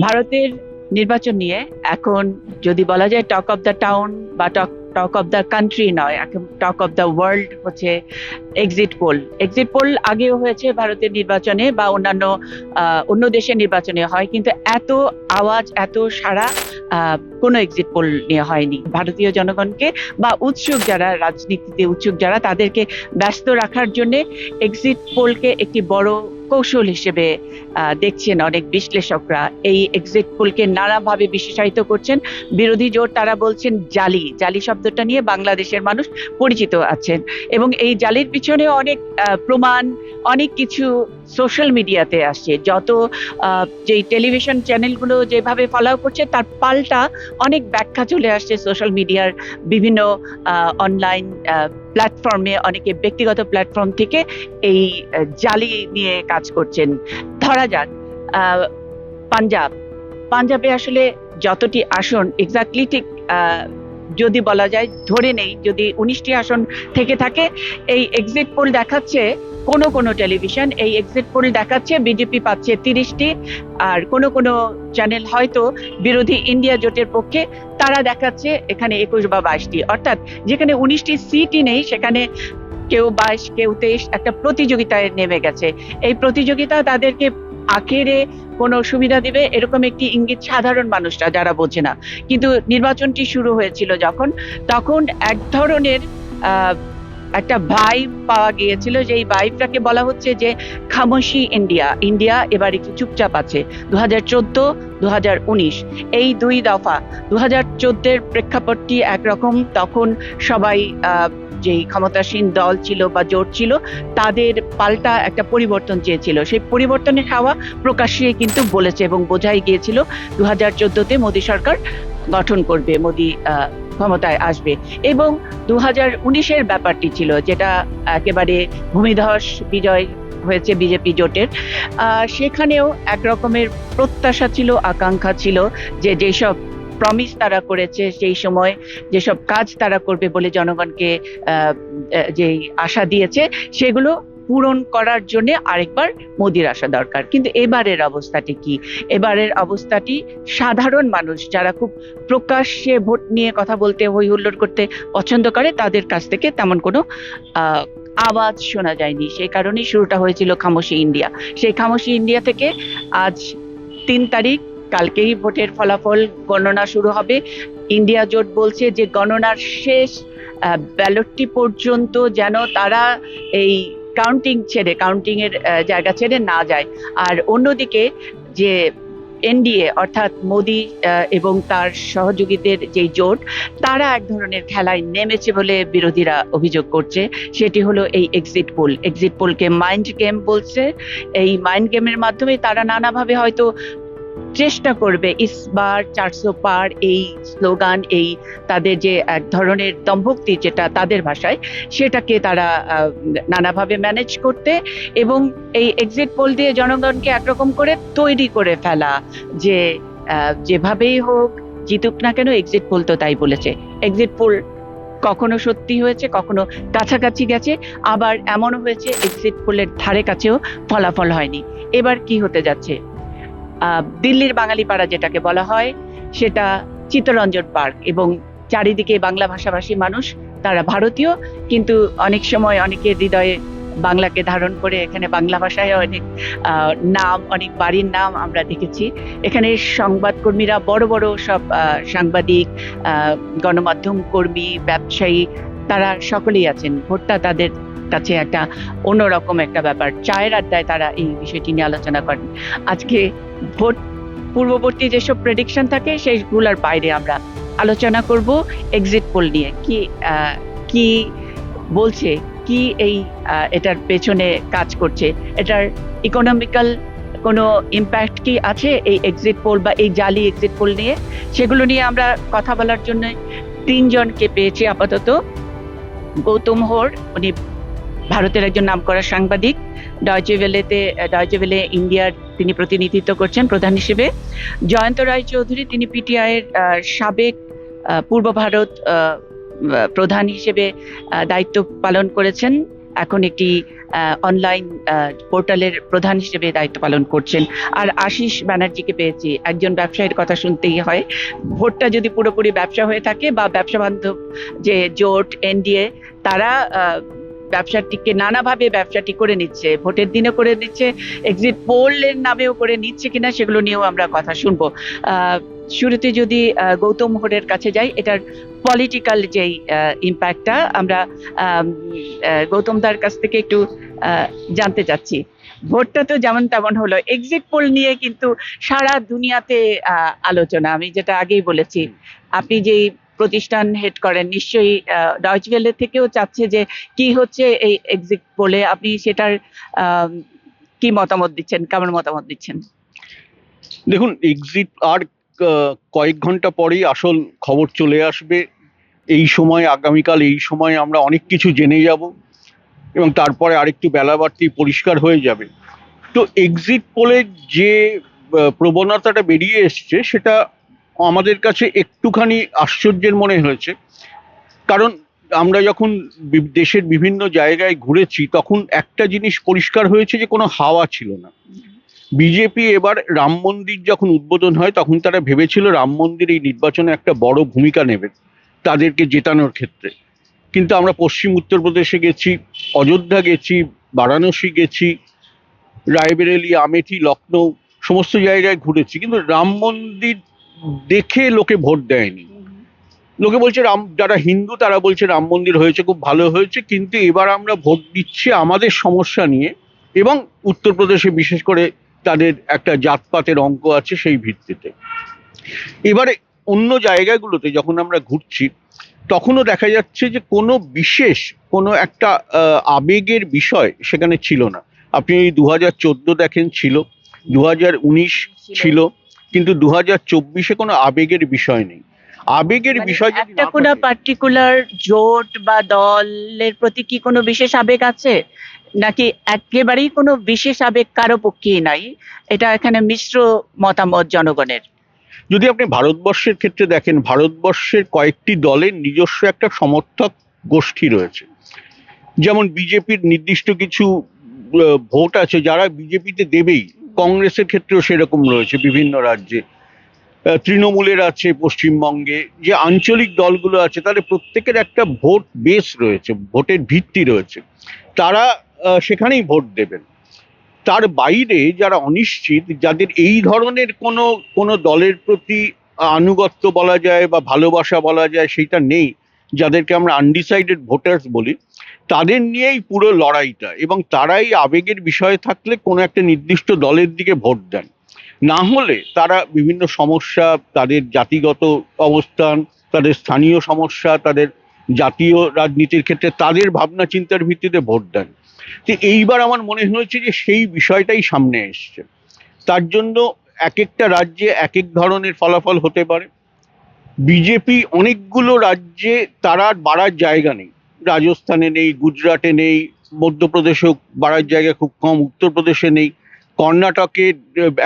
ভারতের নির্বাচন নিয়ে এখন যদি বলা যায় টক অফ দ্য টাউন বা টক অফ দ্য কান্ট্রি নয়, এখন টক অফ দ্য ওয়ার্ল্ড হচ্ছে এক্সিট পোল। এক্সিট পোল আগেও হয়েছে ভারতের নির্বাচনে বা অন্যান্য অন্য দেশের নির্বাচনে হয়, কিন্তু এত আওয়াজ এত সাড়া কোনো এক্সিট পোল নিয়ে হয়নি। ভারতীয় জনগণকে বা উৎসুক যারা, রাজনীতিতে উৎসুক যারা, তাদেরকে ব্যস্ত রাখার জন্য এক্সিট পোলকে একটি বড় কৌশল হিসেবে দেখছেন অনেক বিশ্লেষকরা। এই এক্সিট পোলকে নানাভাবে বিশেষায়িত করছেন বিরোধী জোট। তারা বলছেন জালি, জালি শব্দটা নিয়ে বাংলাদেশের মানুষ পরিচিত আছেন, এবং এই জালির পিছনে অনেক প্রমাণ, অনেক কিছু সোশ্যাল মিডিয়াতে আসছে। যত যেই টেলিভিশন চ্যানেলগুলো যেভাবে ফলো করছে, তার পাল্টা অনেক ব্যাখ্যা চলে আসছে সোশ্যাল মিডিয়ার বিভিন্ন অনলাইন প্ল্যাটফর্মে। অনেকে ব্যক্তিগত প্ল্যাটফর্ম থেকে এই জালি নিয়ে কাজ করছেন। ধরা যাক পাঞ্জাব, পাঞ্জাবে আসলে যতটি আসন এক্স্যাক্টলি ঠিক যদি বলা যায়, ধরে নেই যদি 19টি আসন থেকে থাকে, এই এক্সিট পোল দেখাচ্ছে, কোনো টেলিভিশন এই এক্সিট পোল দেখাচ্ছে বিজেপি পাচ্ছে 30টি, আর কোনো চ্যানেল হয়তো বিরোধী ইন্ডিয়া জোটের পক্ষে, তারা দেখাচ্ছে এখানে 21 বা 22টি। অর্থাৎ যেখানে 19টি সিটই নেই, সেখানে কেউ 22, কেউ 23, একটা প্রতিযোগিতায় নেমে গেছে। এই প্রতিযোগিতা তাদেরকে আখেরে কোনো সুবিধা দিবে এরকম একটি ইঙ্গিত সাধারণ মানুষরা যারা বোঝে না। কিন্তু নির্বাচনটি শুরু হয়েছিল যখন, তখন এক ধরনের একটা ভাইব পাওয়া গিয়েছিল, যে এই ভাইবটাকে বলা হচ্ছে যে খামোশি ইন্ডিয়া। ইন্ডিয়া এবার একটু চুপচাপ আছে। 2014, 2019 এই দুই দফা। 2014-এর প্রেক্ষাপটটি একরকম, তখন সবাই যেই ক্ষমতাসীন দল ছিল বা জোট ছিল, তাদের পাল্টা একটা পরিবর্তন চেয়েছিল। সেই পরিবর্তনের হাওয়া প্রকাশ্যে কিন্তু বলেছে এবং বোঝাই গিয়েছিল 2014-তে মোদী সরকার গঠন করবে, মোদী ক্ষমতায় আসবে। এবং 2019-এর ব্যাপারটি ছিল যেটা একেবারে ভূমিধস বিজয় হয়েছে বিজেপি জোটের। সেখানেও একরকমের প্রত্যাশা ছিল, আকাঙ্ক্ষা ছিল যে যেসব প্রমিস তারা করেছে, সেই সময় যেসব কাজ তারা করবে বলে জনগণকে যেই আশা দিয়েছে, সেগুলো পূরণ করার জন্য আরেকবার মোদির আসা দরকার। কিন্তু এবারের অবস্থাটি কি? এবারের অবস্থাটি সাধারণ মানুষ যারা খুব প্রকাশ্যে ভোট নিয়ে কথা বলতে, হই হুল্লোড় করতে পছন্দ করে, তাদের কাছ থেকে তেমন কোনো আওয়াজ শোনা যায়নি। সেই কারণেই শুরুটা হয়েছিল খামোশি ইন্ডিয়া। সেই খামোশি ইন্ডিয়া থেকে আজ 3 তারিখ, কালকেই ভোটের ফলাফল গণনা শুরু হবে। ইন্ডিয়া জোট বলছে যে গণনার শেষ ব্যালটটি পর্যন্ত যেন তারা এই কাউন্টিং এর জায়গা ছেড়ে না যায়। আর অন্যদিকে যে এনডিএ অর্থাৎ মোদি এবং তার সহযোগীদের যে জোট, তারা এক ধরনের খেলায় নেমেছে বলে বিরোধীরা অভিযোগ করছে। সেটি হলো এই এক্সিট পোল। এক্সিট পোলকে মাইন্ড গেম বলছে। এই মাইন্ড গেমের মাধ্যমে তারা নানাভাবে হয়তো চেষ্টা করবে ইস বার 400 পার, এই স্লোগান, এই তাদের যে এক ধরনের দম্ভক্তি যেটা তাদের ভাষায়, সেটাকে তারা নানাভাবে ম্যানেজ করতে, এবং এই এক্সিট পোল দিয়ে জনগণকে একরকম করে তৈরি করে ফেলা যে যেভাবেই হোক জিতুক না কেন, এক্সিট পোল তো তাই বলেছে। এক্সিট পোল কখনো সত্যি হয়েছে, কখনো কাছাকাছি গেছে, আবার এমনও হয়েছে এক্সিট পোলের ধারে কাছেও ফলাফল হয়নি। এবার কি হতে যাচ্ছে? দিল্লির বাঙালি পাড়া যেটাকে বলা হয়, সেটা চিত্তরঞ্জন পার্ক, এবং চারিদিকে বাংলা ভাষাভাষী মানুষ, তারা ভারতীয়, কিন্তু অনেক সময় অনেকের হৃদয়ে বাংলাকে ধারণ করে এখানে বাংলা ভাষায় অনেক নাম, অনেক বাড়ির নাম আমরা দেখেছি। এখানে সংবাদকর্মীরা, বড় বড় সব সাংবাদিক, গণমাধ্যম কর্মী, ব্যবসায়ী, তারা সকলেই আছেন। ভোটটা তাদের কাছে একটা অন্যরকম একটা ব্যাপার। চায়ের আড্ডায় তারা এই বিষয়টি নিয়ে আলোচনা করেন। আজকে ভোট পূর্ববর্তী যেসব প্রেডিকশন থাকে, সেইগুলোর বাইরে আমরা আলোচনা করব এক্সিট পোল নিয়ে। কি বলছে, কি এই এটার পেছনে কাজ করছে, এটার ইকোনমিক্যাল কোনো ইম্প্যাক্ট কি আছে এই এক্সিট পোল বা এই জালি এক্সিট পোল নিয়ে, সেগুলো নিয়ে আমরা কথা বলার জন্য 3 জনকে পেয়েছি আপাতত। গৌতম হোর, উনি ভারতের একজন নামকরা সাংবাদিক, ডয়চে ভেলে ইন্ডিয়ার তিনি প্রতিনিধিত্ব করছেন প্রধান হিসেবে। জয়ন্ত রায়চৌধুরী, তিনি পিটিআই এর সাবেক পূর্ব ভারত প্রধান হিসেবে দায়িত্ব পালন করেছেন, এখন একটি অনলাইন পোর্টালের প্রধান হিসেবে দায়িত্ব পালন করছেন। আর আশিস ব্যানার্জিকে পেয়েছি, একজন ব্যবসায়ীর কথা শুনতেই হয়। ভোটটা যদি পুরোপুরি ব্যবসা হয়ে থাকে বা ব্যবসা বান্ধব যে জোট এনডিএ, তারা ব্যবসাটিকে নানাভাবে ব্যবসাটি করে নিচ্ছে, ভোটের দিনে করে নিচ্ছে, এক্সিট পোলের নামেও করে নিচ্ছে কিনা সেগুলো নিয়েও আমরা কথা শুনবো। শুরুতে যদি গৌতম হোরের কাছে যাই, এটার পলিটিক্যাল যেই ইম্প্যাক্টটা আমরা গৌতম দার কাছ থেকে একটু জানতে চাচ্ছি। ভোটটা তো যেমন তেমন হলো, এক্সিট পোল নিয়ে কিন্তু সারা দুনিয়াতে আলোচনা। আমি যেটা আগেই বলেছি, আপনি যেই প্রতিষ্ঠান হেড করেন, নিশ্চয়ই ডয়েচে ভেলে থেকেও চাচ্ছে যে কি হচ্ছে এই এক্সিট পোলে, আপনি সেটার কি মতামত দিচ্ছেন, কেমন মতামত দিচ্ছেন? দেখুন, এক্সিট আর কয়েক ঘন্টা পরেই আসল খবর চলে আসবে। এই সময়, আগামীকাল এই সময় আমরা অনেক কিছু জেনে যাব এবং তারপরে আরেকটু বেলা বাড়তেই পরিষ্কার হয়ে যাবে। তো এক্সিট পোলের যে প্রবণতাটা বেরিয়ে এসছে, সেটা আমাদের কাছে একটুখানি আশ্চর্যের মনে হয়েছে। কারণ আমরা যখন দেশের বিভিন্ন জায়গায় ঘুরেছি, তখন একটা জিনিস পরিষ্কার হয়েছে যে কোনো হাওয়া ছিল না। বিজেপি এবার রাম মন্দির যখন উদ্বোধন হয়, তখন তারা ভেবেছিল রাম মন্দির এই নির্বাচনে একটা বড় ভূমিকা নেবে তাদেরকে জেতানোর ক্ষেত্রে। কিন্তু আমরা পশ্চিম উত্তরপ্রদেশে গেছি, অযোধ্যা গেছি, বারাণসী গেছি, রায়বেরেলি, আমেঠি, লখনৌ, সমস্ত জায়গায় ঘুরেছি, কিন্তু রাম মন্দির দেখে লোকে ভোট দেয়নি। লোকে বলছে যারা হিন্দু তারা বলছে রাম মন্দির হয়েছে, খুব ভালো হয়েছে, কিন্তু এবার আমরা ভোট দিচ্ছি আমাদের সমস্যা নিয়ে, এবং উত্তরপ্রদেশে বিশেষ করে তাদের একটা জাতপাতের অঙ্ক আছে সেই ভিত্তিতে। এবারে অন্য জায়গাগুলোতে যখন আমরা ঘুরছি, তখনও দেখা যাচ্ছে যে কোনো বিশেষ কোনো একটা আবেগের বিষয় সেখানে ছিল না। আপনি 2014 দেখেন ছিল, 2019 ছিল, কিন্তু 2024-এ কোনো আবেগের বিষয় নেই। আবেগের বিষয় একটা কোনো পার্টিকুলার জোট বা দলের প্রতি কি কোনো বিশেষ আবেগ আছে, নাকি একেবারেই কোনো বিশেষ আবেগ কারো পক্ষেই নাই? এটা এখানে মিশ্র মতামত জনগণের। যদি আপনি ভারতবর্ষের ক্ষেত্রে দেখেন, ভারতবর্ষের কয়েকটি দলের নিজস্ব একটা সমর্থক গোষ্ঠী রয়েছে। যেমন বিজেপির নির্দিষ্ট কিছু ভোট আছে যারা বিজেপিতে দেবেই, কংগ্রেসের ক্ষেত্রেও সেরকম রয়েছে বিভিন্ন রাজ্যে, তৃণমূলের আছে পশ্চিমবঙ্গে, যে আঞ্চলিক দলগুলো আছে তাদের প্রত্যেকের একটা ভোট বেস রয়েছে, ভোটের ভিত্তি রয়েছে, তারা সেখানেই ভোট দেবেন। তার বাইরে যারা অনিশ্চিত, যাদের এই ধরনের কোনো কোনো দলের প্রতি আনুগত্য বলা যায় বা ভালোবাসা বলা যায় সেটা নেই, যাদেরকে আমরা আনডিসাইডেড ভোটার্স বলি, তাদের নিয়েই পুরো লড়াইটা, এবং তারাই আবেগের বিষয়ে থাকলে কোনো একটা নির্দিষ্ট দলের দিকে ভোট দেন। না হলে তারা বিভিন্ন সমস্যা, তাদের জাতিগত অবস্থান, তাদের স্থানীয় সমস্যা, তাদের জাতীয় রাজনীতির ক্ষেত্রে তাদের ভাবনা চিন্তার ভিত্তিতে ভোট দেন। তো এইবার আমার মনে হয়েছে যে সেই বিষয়টাই সামনে এসছে। তার জন্য এক একটা রাজ্যে এক এক ধরনের ফলাফল হতে পারে। বিজেপি অনেকগুলো রাজ্যে তারা বাড়ার জায়গা নেই, রাজস্থানে নেই, গুজরাটে নেই, মধ্যপ্রদেশেও বাড়ার জায়গা খুব কম, উত্তরপ্রদেশে নেই, কর্ণাটকে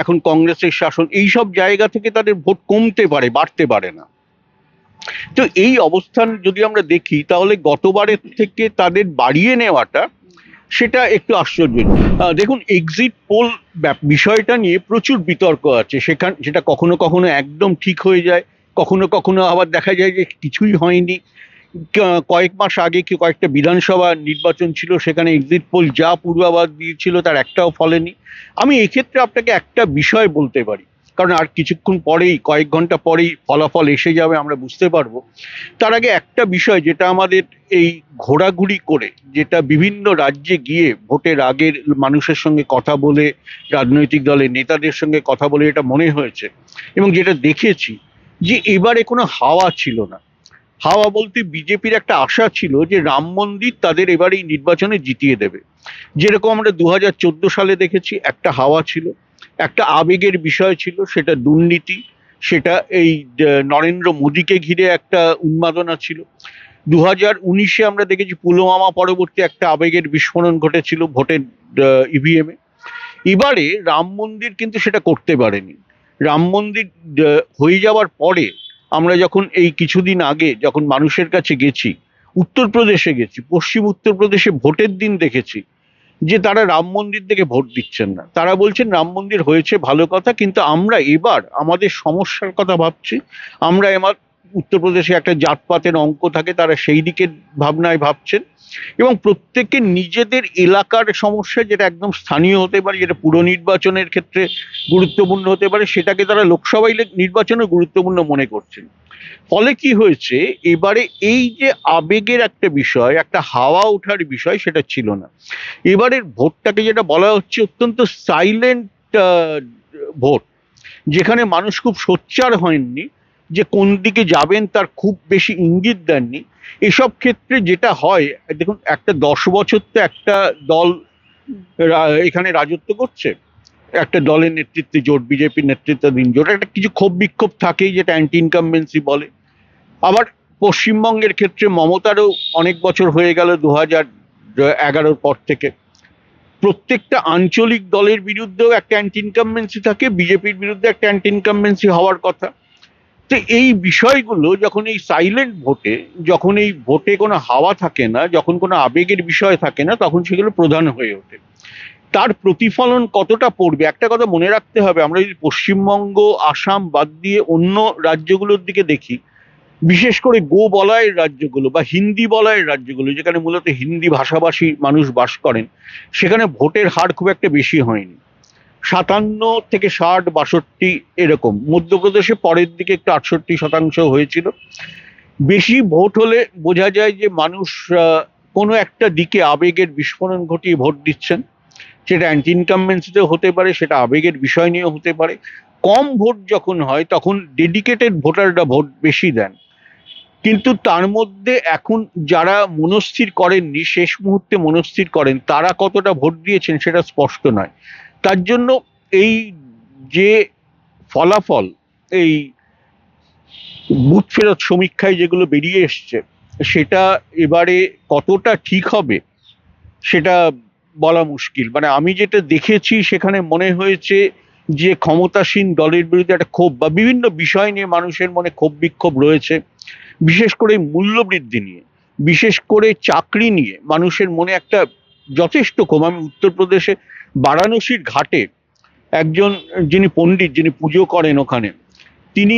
এখন কংগ্রেসের শাসন, এইসব জায়গা থেকে তাদের ভোট কমতে পারে, বাড়তে পারে না। তো এই অবস্থান যদি আমরা দেখি, তাহলে গতবারের থেকে তাদের বাড়িয়ে নেওয়াটা সেটা একটু আশ্চর্যজনক। দেখুন, এক্সিট পোল বিষয়টা নিয়ে প্রচুর বিতর্ক আছে, সেটা কখনো কখনো একদম ঠিক হয়ে যায়, কখনো কখনো আবার দেখা যায় যে কিছুই হয়নি। কয়েক মাস আগে কয়েকটা বিধানসভা নির্বাচন ছিল, সেখানে এক্সিট পোল যা পূর্বাভাস দিয়েছিল তার একটাও ফলেনি। আমি এক্ষেত্রে আপনাকে একটা বিষয় বলতে পারি, কারণ আর কিছুক্ষণ পরেই, কয়েক ঘন্টা পরেই ফলাফল এসে যাবে, আমরা বুঝতে পারবো। তার আগে একটা বিষয় যেটা আমাদের এই ঘোরাঘুরি করে, যেটা বিভিন্ন রাজ্যে গিয়ে ভোটের আগের মানুষের সঙ্গে কথা বলে, রাজনৈতিক দলের নেতাদের সঙ্গে কথা বলে এটা মনে হয়েছে, এবং যেটা দেখেছি, যে এবারে কোনো হাওয়া ছিল না। হাওয়া বলতে বিজেপির একটা আশা ছিল যে রাম মন্দির তাদের এবার এই নির্বাচনে জিতিয়ে দেবে। যেরকম আমরা 2014 সালে দেখেছি, একটা হাওয়া ছিল, একটা আবেগের বিষয় ছিল, সেটা দুর্নীতি, সেটা এই নরেন্দ্র মোদীকে ঘিরে একটা উন্মাদনা ছিল। 2019-এ আমরা দেখেছি পুলওয়ামা পরবর্তী একটা আবেগের বিস্ফোরণ ঘটেছিল ভোটের ইভিএমে। এবারে রাম মন্দির কিন্তু সেটা করতে পারেনি। রাম মন্দির হয়ে যাওয়ার পরে আমরা যখন এই কিছুদিন আগে যখন মানুষের কাছে গেছি, উত্তরপ্রদেশে গেছি, পশ্চিম উত্তরপ্রদেশে ভোটের দিন দেখেছি যে তারা রাম মন্দির থেকে ভোট দিচ্ছেন না, তারা বলছেন রাম মন্দির হয়েছে ভালো কথা, কিন্তু আমরা এবার আমাদের সমস্যার কথা ভাবছি। আমরা এবার উত্তরপ্রদেশে একটা জাতপাতের অঙ্ক থাকে, তারা সেই দিকের ভাবনায় ভাবছেন, এবং প্রত্যেকে নিজেদের এলাকার সমস্যা, যেটা একদম স্থানীয় হতে পারে, যেটা পুর নির্বাচনের ক্ষেত্রে গুরুত্বপূর্ণ হতে পারে, সেটাকে তারা লোকসভা নির্বাচনে গুরুত্বপূর্ণ মনে করছেন। ফলে কি হয়েছে, এবারে এই যে আবেগের একটা বিষয়, একটা হাওয়া ওঠার বিষয়, সেটা ছিল না। এবারের ভোটটাকে যেটা বলা হচ্ছে অত্যন্ত সাইলেন্ট ভোট, যেখানে মানুষ খুব সোচ্চার হয়নি, যে কোন দিকে যাবেন তার খুব বেশি ইঙ্গিত দেননি। এসব ক্ষেত্রে যেটা হয়, দেখুন, একটা 10 বছর তো একটা দল এখানে রাজত্ব করছে, একটা দলের নেতৃত্বে জোট, বিজেপির নেতৃত্বাধীন জোট, একটা কিছু ক্ষোভ বিক্ষোভ থাকেই, যেটা অ্যান্টি ইনকামবেন্সি বলে। আবার পশ্চিমবঙ্গের ক্ষেত্রে মমতারও অনেক বছর হয়ে গেল, 2011-র পর থেকে প্রত্যেকটা আঞ্চলিক দলের বিরুদ্ধেও একটা অ্যান্টি ইনকামবেন্সি থাকে, বিজেপির বিরুদ্ধে একটা অ্যান্টি ইনকামবেন্সি হওয়ার কথা। তো এই বিষয়গুলো যখন এই সাইলেন্ট ভোটে, যখন এই ভোটে কোনো হাওয়া থাকে না, যখন কোনো আবেগের বিষয় থাকে না, তখন সেগুলো প্রধান হয়ে ওঠে। তার প্রতিফলন কতটা পড়বে, একটা কথা মনে রাখতে হবে, আমরা যদি পশ্চিমবঙ্গ, আসাম বাদ দিয়ে অন্য রাজ্যগুলোর দিকে দেখি, বিশেষ করে গো বলয়ের রাজ্যগুলো বা হিন্দি বলয়ের রাজ্যগুলো, যেখানে মূলত হিন্দি ভাষাভাষী মানুষ বাস করেন, সেখানে ভোটের হার খুব একটা বেশি হয়নি, 57 থেকে 60, 62 এরকম। মধ্যপ্রদেশে পরের দিকে একটু 68% হয়েছিল। বেশি ভোট হলে বোঝা যায় যে মানুষ কোনো একটা দিকে আবেগের বিস্ফোরণ ঘটিয়ে ভোট দিচ্ছেন। সেটা অ্যান্টি ইনকামবেন্সিতেও হতে পারে, সেটা আবেগের বিষয় নিয়েও হতে পারে। কম ভোট যখন হয়, তখন ডেডিকেটেড ভোটাররা ভোট বেশি দেন। কিন্তু তার মধ্যে এখন যারা মনস্থির করেননি, শেষ মুহূর্তে মনস্থির করেন, তারা কতটা ভোট দিয়েছেন সেটা স্পষ্ট নয়। তার জন্য এই যে ফলাফল, এই বুথ ফেরত সমীক্ষায় যেগুলো বেরিয়ে এসছে, সেটা এবারে কতটা ঠিক হবে সেটা বলা মুশকিল। মানে আমি যেটা দেখেছি, সেখানে মনে হয়েছে যে ক্ষমতাসীন দলের বিরুদ্ধে একটা ক্ষোভ, বা বিভিন্ন বিষয় নিয়ে মানুষের মনে ক্ষোভ বিক্ষোভ রয়েছে, বিশেষ করে মূল্যবৃদ্ধি নিয়ে, বিশেষ করে চাকরি নিয়ে মানুষের মনে একটা যথেষ্ট ক্ষোভ। আমি উত্তরপ্রদেশে বারাণসীর ঘাটে একজন, যিনি পণ্ডিত, যিনি পুজো করেন ওখানে, তিনি,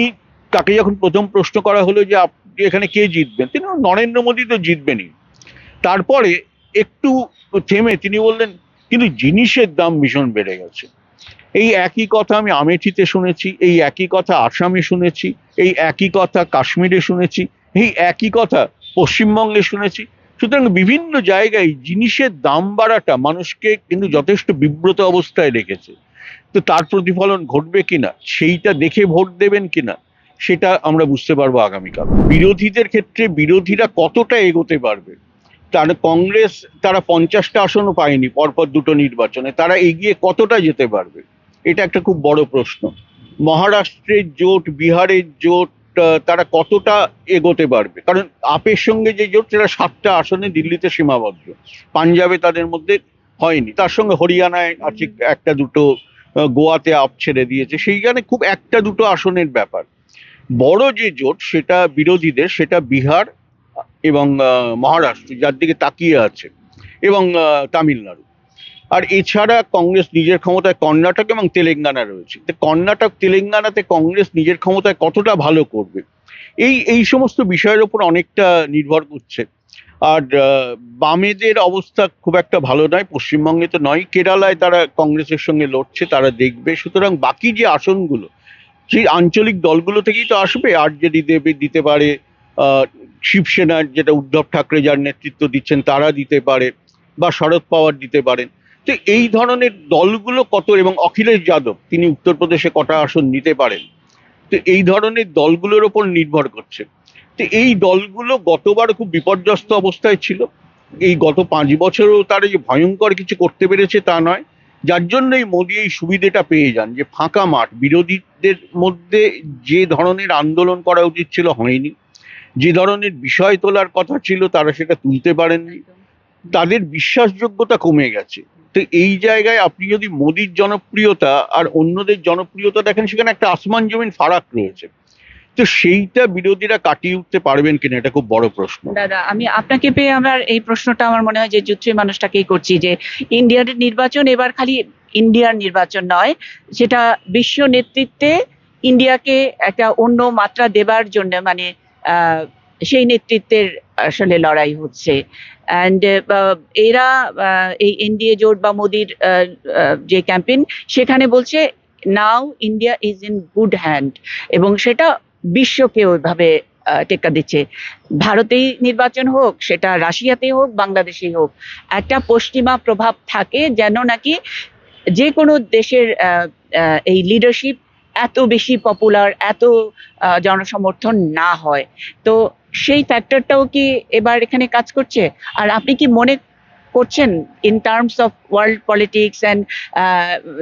তাকে যখন প্রথম প্রশ্ন করা হলো যে আপনি এখানে কে জিতবেন, তিনি বললেন, নরেন্দ্র মোদী তো জিতবেনই। তারপরে একটু থেমে তিনি বললেন, কিন্তু জিনিসের দাম ভীষণ বেড়ে গেছে। এই একই কথা আমি আমেঠিতে শুনেছি, এই একই কথা আসামে শুনেছি, এই একই কথা কাশ্মীরে শুনেছি, এই একই কথা পশ্চিমবঙ্গে শুনেছি। সুতরাং বিভিন্ন জায়গায় জিনিসের দাম বাড়াটা মানুষকে কিন্তু যথেষ্ট বিব্রত অবস্থায় রেখেছে। তো তার প্রতিফলন ঘটবে কিনা, সেইটা দেখে ভোট দেবেন কিনা, সেটা আমরা বুঝতে পারবো আগামীকাল। বিরোধীদের ক্ষেত্রে বিরোধীরা কতটা এগোতে পারবে, তার কংগ্রেস, তারা 50টা আসনও পায়নি পরপর দুটো নির্বাচনে, তারা এগিয়ে কতটা যেতে পারবে, এটা একটা খুব বড় প্রশ্ন। মহারাষ্ট্রের জোট, বিহারের জোট, তারা কতটা এগোতে পারবে, কারণ আপের সঙ্গে যে জোট, সেটা 7টা আসনে দিল্লিতে সীমাবদ্ধ, পাঞ্জাবে তাদের মধ্যে হয়নি, তার সঙ্গে হরিয়ানায় আছে একটা দুটো, গোয়াতে আপ ছেড়ে দিয়েছে, সেইখানে খুব একটা দুটো আসনের ব্যাপার। বড় যে জোট সেটা বিরোধীদের, সেটা বিহার এবং মহারাষ্ট্র, যার দিকে তাকিয়ে আছে, এবং তামিলনাড়ু। আর এছাড়া কংগ্রেস নিজের ক্ষমতায় কর্ণাটক এবং তেলেঙ্গানা রয়েছে। তো কর্ণাটক তেলেঙ্গানাতে কংগ্রেস নিজের ক্ষমতায় কতটা ভালো করবে, এই সমস্ত বিষয়ের উপর অনেকটা নির্ভর করছে। আর বামেদের অবস্থা খুব একটা ভালো নয়, পশ্চিমবঙ্গে তো নয়, কেরালায় তারা কংগ্রেসের সঙ্গে লড়ছে, তারা দেখবে। সুতরাং বাকি যে আসনগুলো, সেই আঞ্চলিক দলগুলো থেকেই তো আসবে। আরজেডি দেবে, দিতে পারে, শিবসেনার, যেটা উদ্ধব ঠাকরে যার নেতৃত্ব দিচ্ছেন, তারা দিতে পারে, বা শরদ পাওয়ার দিতে পারেন। তো এই ধরনের দলগুলো কত, এবং অখিলেশ যাদব, তিনি উত্তরপ্রদেশে কটা আসন নিতে পারেন, তো এই ধরনের দলগুলোর ওপর নির্ভর করছে। তো এই দলগুলো গতবার খুব বিপর্যস্ত অবস্থায় ছিল, এই গত 5 বছরও তারা যে ভয়ঙ্কর কিছু করতে পেরেছে তা নয়, যার জন্যই মোদী এই সুবিধেটা পেয়ে যান, যে ফাঁকা মাঠ, বিরোধীদের মধ্যে যে ধরনের আন্দোলন করা উচিত ছিল হয়নি, যে ধরনের বিষয় তোলার কথা ছিল তারা সেটা তুলতে পারেননি, তাদের বিশ্বাসযোগ্যতা কমে গেছে। তো এই জায়গায় আপনি যদি মোদির জনপ্রিয়তা আর অন্যদের জনপ্রিয়তা দেখেন, সেখানে একটা আসমান জমিন ফারাক রয়েছে। তো সেইটা বিরোধীরা কাটিয়ে উঠতে পারবেন কিনা, এটা খুব বড় প্রশ্ন। দাদা, আমি আপনাকে পেয়ে আমার এই প্রশ্নটা আমার মনে হয় যে যুদ্ধের মানুষটাকেই করছি, যে ইন্ডিয়ার নির্বাচন এবার খালি ইন্ডিয়ার নির্বাচন নয়, সেটা বিশ্ব নেতৃত্বে ইন্ডিয়াকে একটা অন্য মাত্রা দেবার জন্য, মানে আহ, সেই নেতৃত্বের আসলে লড়াই হচ্ছে। অ্যান্ড এরা এই এনডিএ জোট বা মোদির যে ক্যাম্পেইন, সেখানে বলছে now India is in good hand, এবং সেটা বিশ্বকে ওইভাবে টেক্কা দিচ্ছে। ভারতেই নির্বাচন হোক, সেটা রাশিয়াতেই হোক, বাংলাদেশেই হোক, একটা পশ্চিমা প্রভাব থাকে যেন নাকি যে কোনো দেশের এই লিডারশিপ এত বেশি পপুলার, এত জনসমর্থন না হয়। তো সেই ফ্যাক্টরটাও কি এবার এখানে কাজ করছে? আর আপনি কি মনে করছেন in terms of world politics and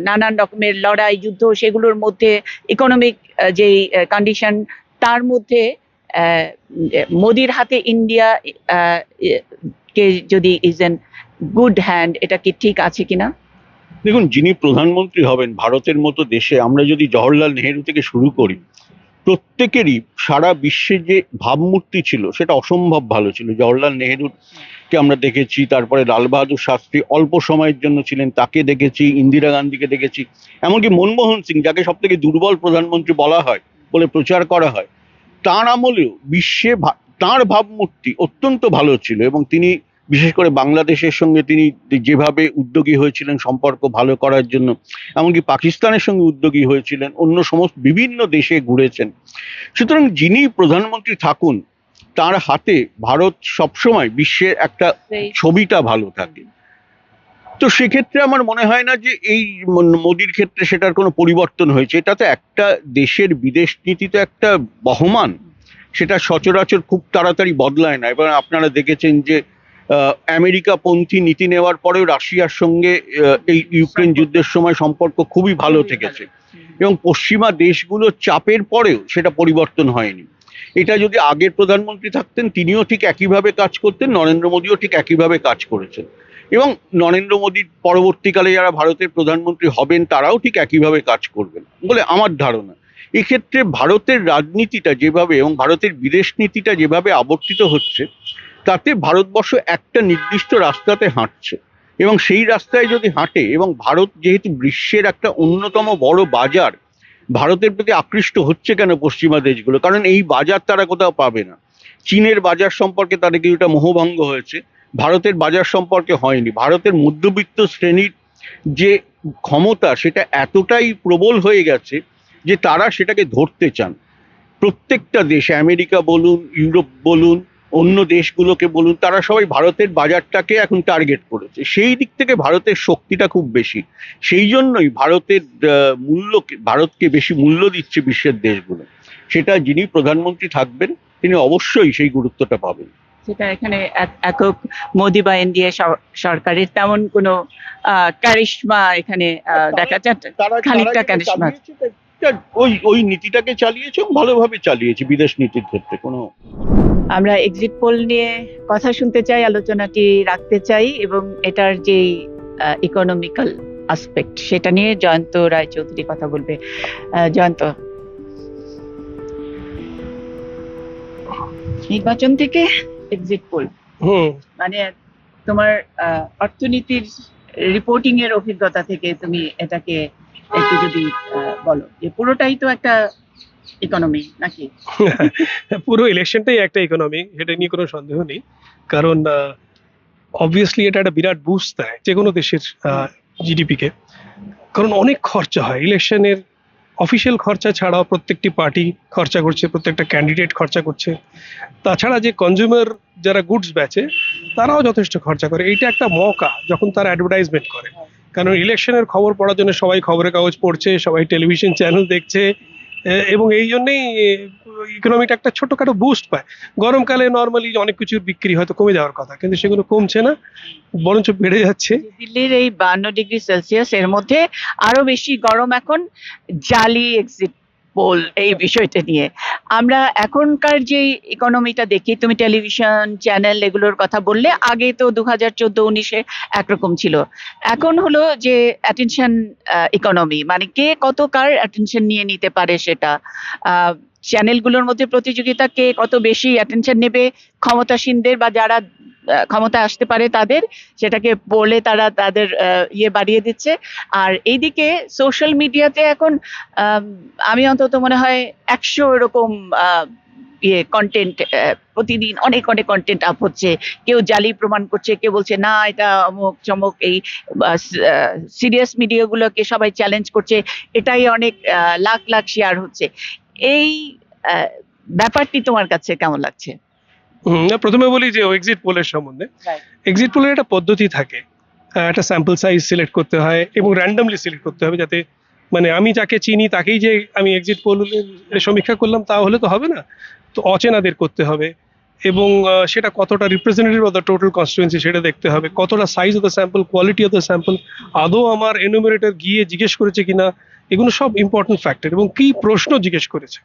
নানান রকমের লড়াই যুদ্ধ, সেগুলোর মধ্যে ইকোনমিক যেই কন্ডিশন, তার মধ্যে মোদির হাতে ইন্ডিয়া কে যদি ইজ এন গুড হ্যান্ড, এটা কি ঠিক আছে কিনা? দেখুন, যিনি প্রধানমন্ত্রী হবেন ভারতের মতো দেশে, আমরা যদি জওহরলাল নেহেরু থেকে শুরু করি, প্রত্যেকেরই সারা বিশ্বে যে ভাবমূর্তি ছিল সেটা অসম্ভব ভালো ছিল। জওহরলাল নেহেরুকে আমরা দেখেছি, তারপরে লাল বাহাদুর শাস্ত্রী অল্প সময়ের জন্য ছিলেন, তাকে দেখেছি, ইন্দিরা গান্ধীকে দেখেছি, এমনকি মনমোহন সিং, যাকে সব থেকে দুর্বল প্রধানমন্ত্রী বলা হয় বলে প্রচার করা হয়, তাঁর আমলেও বিশ্বে তাঁর ভাবমূর্তি অত্যন্ত ভালো ছিল। এবং তিনি বিশেষ করে বাংলাদেশের সঙ্গে তিনি যেভাবে উদ্যোগী হয়েছিলেন সম্পর্ক ভালো করার জন্য, এমনকি পাকিস্তানের সঙ্গে উদ্যোগী হয়েছিলেন, অন্য সমস্ত বিভিন্ন দেশে ঘুরেছেন। সুতরাং যিনি প্রধানমন্ত্রী থাকুন, তার হাতে ভারত সবসময় বিশ্বের একটা ছবিটা ভালো থাকে। তো সেক্ষেত্রে আমার মনে হয় না যে এই মোদির ক্ষেত্রে সেটার কোনো পরিবর্তন হয়েছে। এটা তো একটা দেশের বিদেশ নীতি, তো একটা বহমান, সেটা সচরাচর খুব তাড়াতাড়ি বদলায় না। এবার আপনারা দেখেছেন যে আমেরিকাপন্থী নীতি নেওয়ার পরেও রাশিয়ার সঙ্গে এই ইউক্রেন যুদ্ধের সময় সম্পর্ক খুবই ভালো থেকেছে, এবং পশ্চিমা দেশগুলোর চাপের পরেও সেটা পরিবর্তন হয়নি। এটা যদি আগের প্রধানমন্ত্রী থাকতেন, তিনিও ঠিক একইভাবে কাজ করতেন, নরেন্দ্র মোদীও ঠিক একইভাবে কাজ করেছেন, এবং নরেন্দ্র মোদীর পরবর্তীকালে যারা ভারতের প্রধানমন্ত্রী হবেন তারাও ঠিক একইভাবে কাজ করবেন বলে আমার ধারণা। এক্ষেত্রে ভারতের রাজনীতিটা যেভাবে এবং ভারতের বিদেশ নীতিটা যেভাবে আবর্তিত হচ্ছে, তাতে ভারতবর্ষ একটা নির্দিষ্ট রাস্তাতে হাঁটছে, এবং সেই রাস্তায় যদি হাঁটে, এবং ভারত যেহেতু বিশ্বের একটা অন্যতম বড় বাজার, ভারতের প্রতি আকৃষ্ট হচ্ছে কেন পশ্চিমা দেশগুলো? কারণ এই বাজার তারা কোথাও পাবে না। চীনের বাজার সম্পর্কে তাদের কিছুটা মোহভঙ্গ হয়েছে, ভারতের বাজার সম্পর্কে হয়নি। ভারতের মধ্যবিত্ত শ্রেণীর যে ক্ষমতা সেটা এতটাই প্রবল হয়ে গেছে যে তারা সেটাকে ধরতে চান। প্রত্যেকটা দেশ, আমেরিকা বলুন, ইউরোপ বলুন, অন্য দেশগুলোকে বলুন, তারা সবাই ভারতের বাজারটাকে এখন টার্গেট করেছে। সেই দিক থেকে ভারতের শক্তিটা খুব বেশি। সেই জন্যই ভারতের ভারতকে বেশি মূল্য দিচ্ছে বিশ্বের দেশগুলো। সেটা যিনি প্রধানমন্ত্রী থাকবেন তিনি অবশ্যই সেই গুরুত্বটা পাবেন। সেটা এখানে একক মোদি বা এনডিএ সরকারের তেমন কোনো ক্যারিশমা এখানে দেখা যাচ্ছে, খানিকটা ক্যারিশমা। ওই নীতিটাকে চালিয়েছে এবং ভালোভাবে চালিয়েছে বিদেশ নীতির ক্ষেত্রে। কোনো আমরা এক্সিট পোল নিয়ে কথা শুনতে চাই, আলোচনাটি রাখতে চাই, এবং এটার যে ইকোনমিক্যাল আসপেক্ট সেটা নিয়ে জয়ন্ত রায়চৌধুরী কথা বলবে। জয়ন্ত, নির্বাচন থেকে এক্সিট পোল, মানে তোমার অর্থনীতির রিপোর্টিং এর অভিজ্ঞতা থেকে তুমি এটাকে একটু যদি বলো, যে পুরোটাই তো একটা ইকোনমি নাকি? পুরো ইলেকশনটাই একটা ইকোনমি, এটা নিয়ে কোনো সন্দেহ নেই। কারণ অবভিয়াসলি এটা একটা বিরাট বুস্ট দেয় যে কোনো দেশের জিডিপি কে। কারণ অনেক খরচা হয় ইলেকশনের, অফিসিয়াল খরচা ছাড়াও প্রত্যেকটি পার্টি খরচা করছে, প্রত্যেকটা ক্যান্ডিডেট খরচা করছে, তাছাড়া যে কনজিউমার যারা গুডস বেচে তারাও যথেষ্ট খরচা করে। এইটা একটা মৌকা যখন তারা অ্যাডভার্টাইজমেন্ট করে, কারণ ইলেকশনের খবর পড়ার জন্য সবাই খবরের কাগজ পড়ছে, সবাই টেলিভিশন চ্যানেল দেখছে, এবং এই জন্যেই ইকোনমিটা একটা ছোটখাটো বুস্ট পায়। গরমকালে নর্মালি অনেক কিছুর বিক্রি হয়তো কমে যাওয়ার কথা, কিন্তু সেগুলো কমছে না, বরঞ্চ বেড়ে যাচ্ছে। দিল্লির এই 52°C এর মধ্যে আরো বেশি গরম এখন জালি এক্সিট পোল এই বিষয়টা নিয়ে। আমরা এখনকার যে ইকোনমিটা দেখি, তুমি টেলিভিশন চ্যানেল এগুলোর কথা বললে, আগে তো 2014-19-এ একরকম ছিল, এখন হলো যে অ্যাটেনশন ইকোনমি, মানে কে কত কার অ্যাটেনশন নিয়ে নিতে পারে সেটা। চ্যানেলগুলোর মধ্যে প্রতিযোগিতা, কে কত বেশি অ্যাটেনশন নেবে, ক্ষমতাসীনদের বা যারা ক্ষমতায় আসতে পারে তাদের, সেটাকে বলে তারা তাদের ইয়ে বাড়িয়ে দিচ্ছে। আর এইদিকে সোশ্যাল মিডিয়াতে এখন আম, আমি অন্তত মনে হয় 100 এরকম ইয়ে কন্টেন্ট, প্রতিদিন অনেক অনেক কন্টেন্ট আপ হচ্ছে। কেউ জালি প্রমাণ করছে, কেউ বলছে না এটা অমুক চমক, এই সিরিয়াস মিডিয়াগুলোকে সবাই চ্যালেঞ্জ করছে, এটাই অনেক লাখ লাখ শেয়ার হচ্ছে। এই আহ, ব্যাপারটি তোমার কাছে কেমন লাগছে? না, প্রথমে বলি যে এক্সিট পোলের সম্বন্ধে। এক্সিট পোলের একটা পদ্ধতি থাকে, একটা স্যাম্পল সাইজ সিলেক্ট করতে হয় এবং র্যান্ডমলি সিলেক্ট করতে হবে, যাতে মানে আমি যাকে চিনি তাকেই যে আমি এক্সিট পোলের সমীক্ষা করলাম তা হলে তো হবে না, তো অচেনাদের করতে হবে এবং সেটা কতটা representative of the total constituency সেটা দেখতে হবে, কতটা size of the sample, quality of the sample, আদৌ আমার এনুমেরেটর গিয়ে জিজ্ঞেস করেছে কিনা, এগুলো সব ইম্পর্টেন্ট ফ্যাক্টর, এবং কি প্রশ্ন জিজ্ঞেস করেছে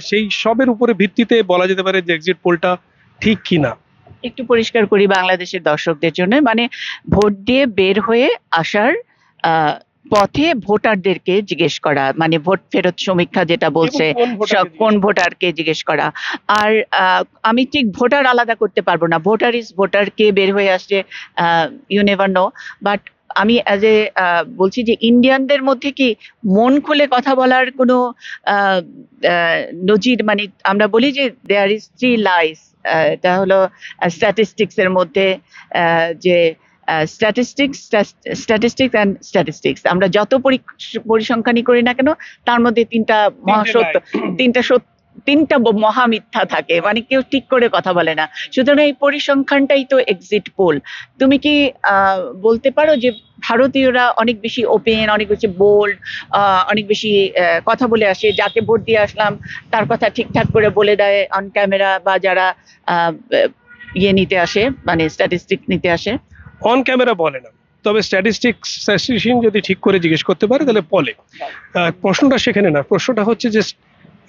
সেই সবের উপরে ভিত্তিতে বলা যেতে পারে যে এক্সিট পোলটা ঠিক কিনা। একটু পরিষ্কার করি বাংলাদেশের দর্শকদের জন্য, মানে ভোট দিয়ে বের হয়ে আসার পথে ভোটারদেরকে জিজ্ঞেস করা, মানে ভোট ফেরত সমীক্ষা যেটা বলছে, সব কোন ভোটারকে জিজ্ঞেস করা। আর আমি ঠিক ভোটার আলাদা করতে পারবো না, ভোটার ইজ ভোটার, কে বের হয়ে আসছে ইউ নেভার নো। বাট আমি অ্যাজ এ বলছি যে ইন্ডিয়ানদের মধ্যে কি মন খুলে কথা বলার কোনো নজির, মানে আমরা বলি যে দেয়ার ইজ 3 লাইস, এটা হলো স্ট্যাটিস্টিক্স এর মধ্যে, যে স্ট্যাটিস্টিক্স আমরা যত পরিসংখ্যানই করি না কেন, তার মধ্যে তিনটা মহাসত্য, তিনটা মহামিথ্যা থাকে, মানে কেউ ঠিক করে কথা বলে না। সুতরাং এই পরিসংখ্যানটাই তো এক্সিট পোল। তুমি কি বলতে পারো যে ভারতীয়রা অনেক বেশি ওপেন, অনেক বেশি বোল্ড, অনেক বেশি কথা বলে আসে, যাকে ভোট দিয়ে আসলাম তার কথা ঠিকঠাক করে বলে দেয় অন ক্যামেরা, বা যারা ইয়ে নিতে আসে, মানে স্ট্যাটিস্টিক নিতে আসে? অন ক্যামেরা বলে না, তবে স্ট্যাটিস্টিশিয়ান যদি ঠিক করে জিজ্ঞেস করতে পারে তাহলে বলে। প্রশ্নটা সেখানে না, প্রশ্নটা হচ্ছে যে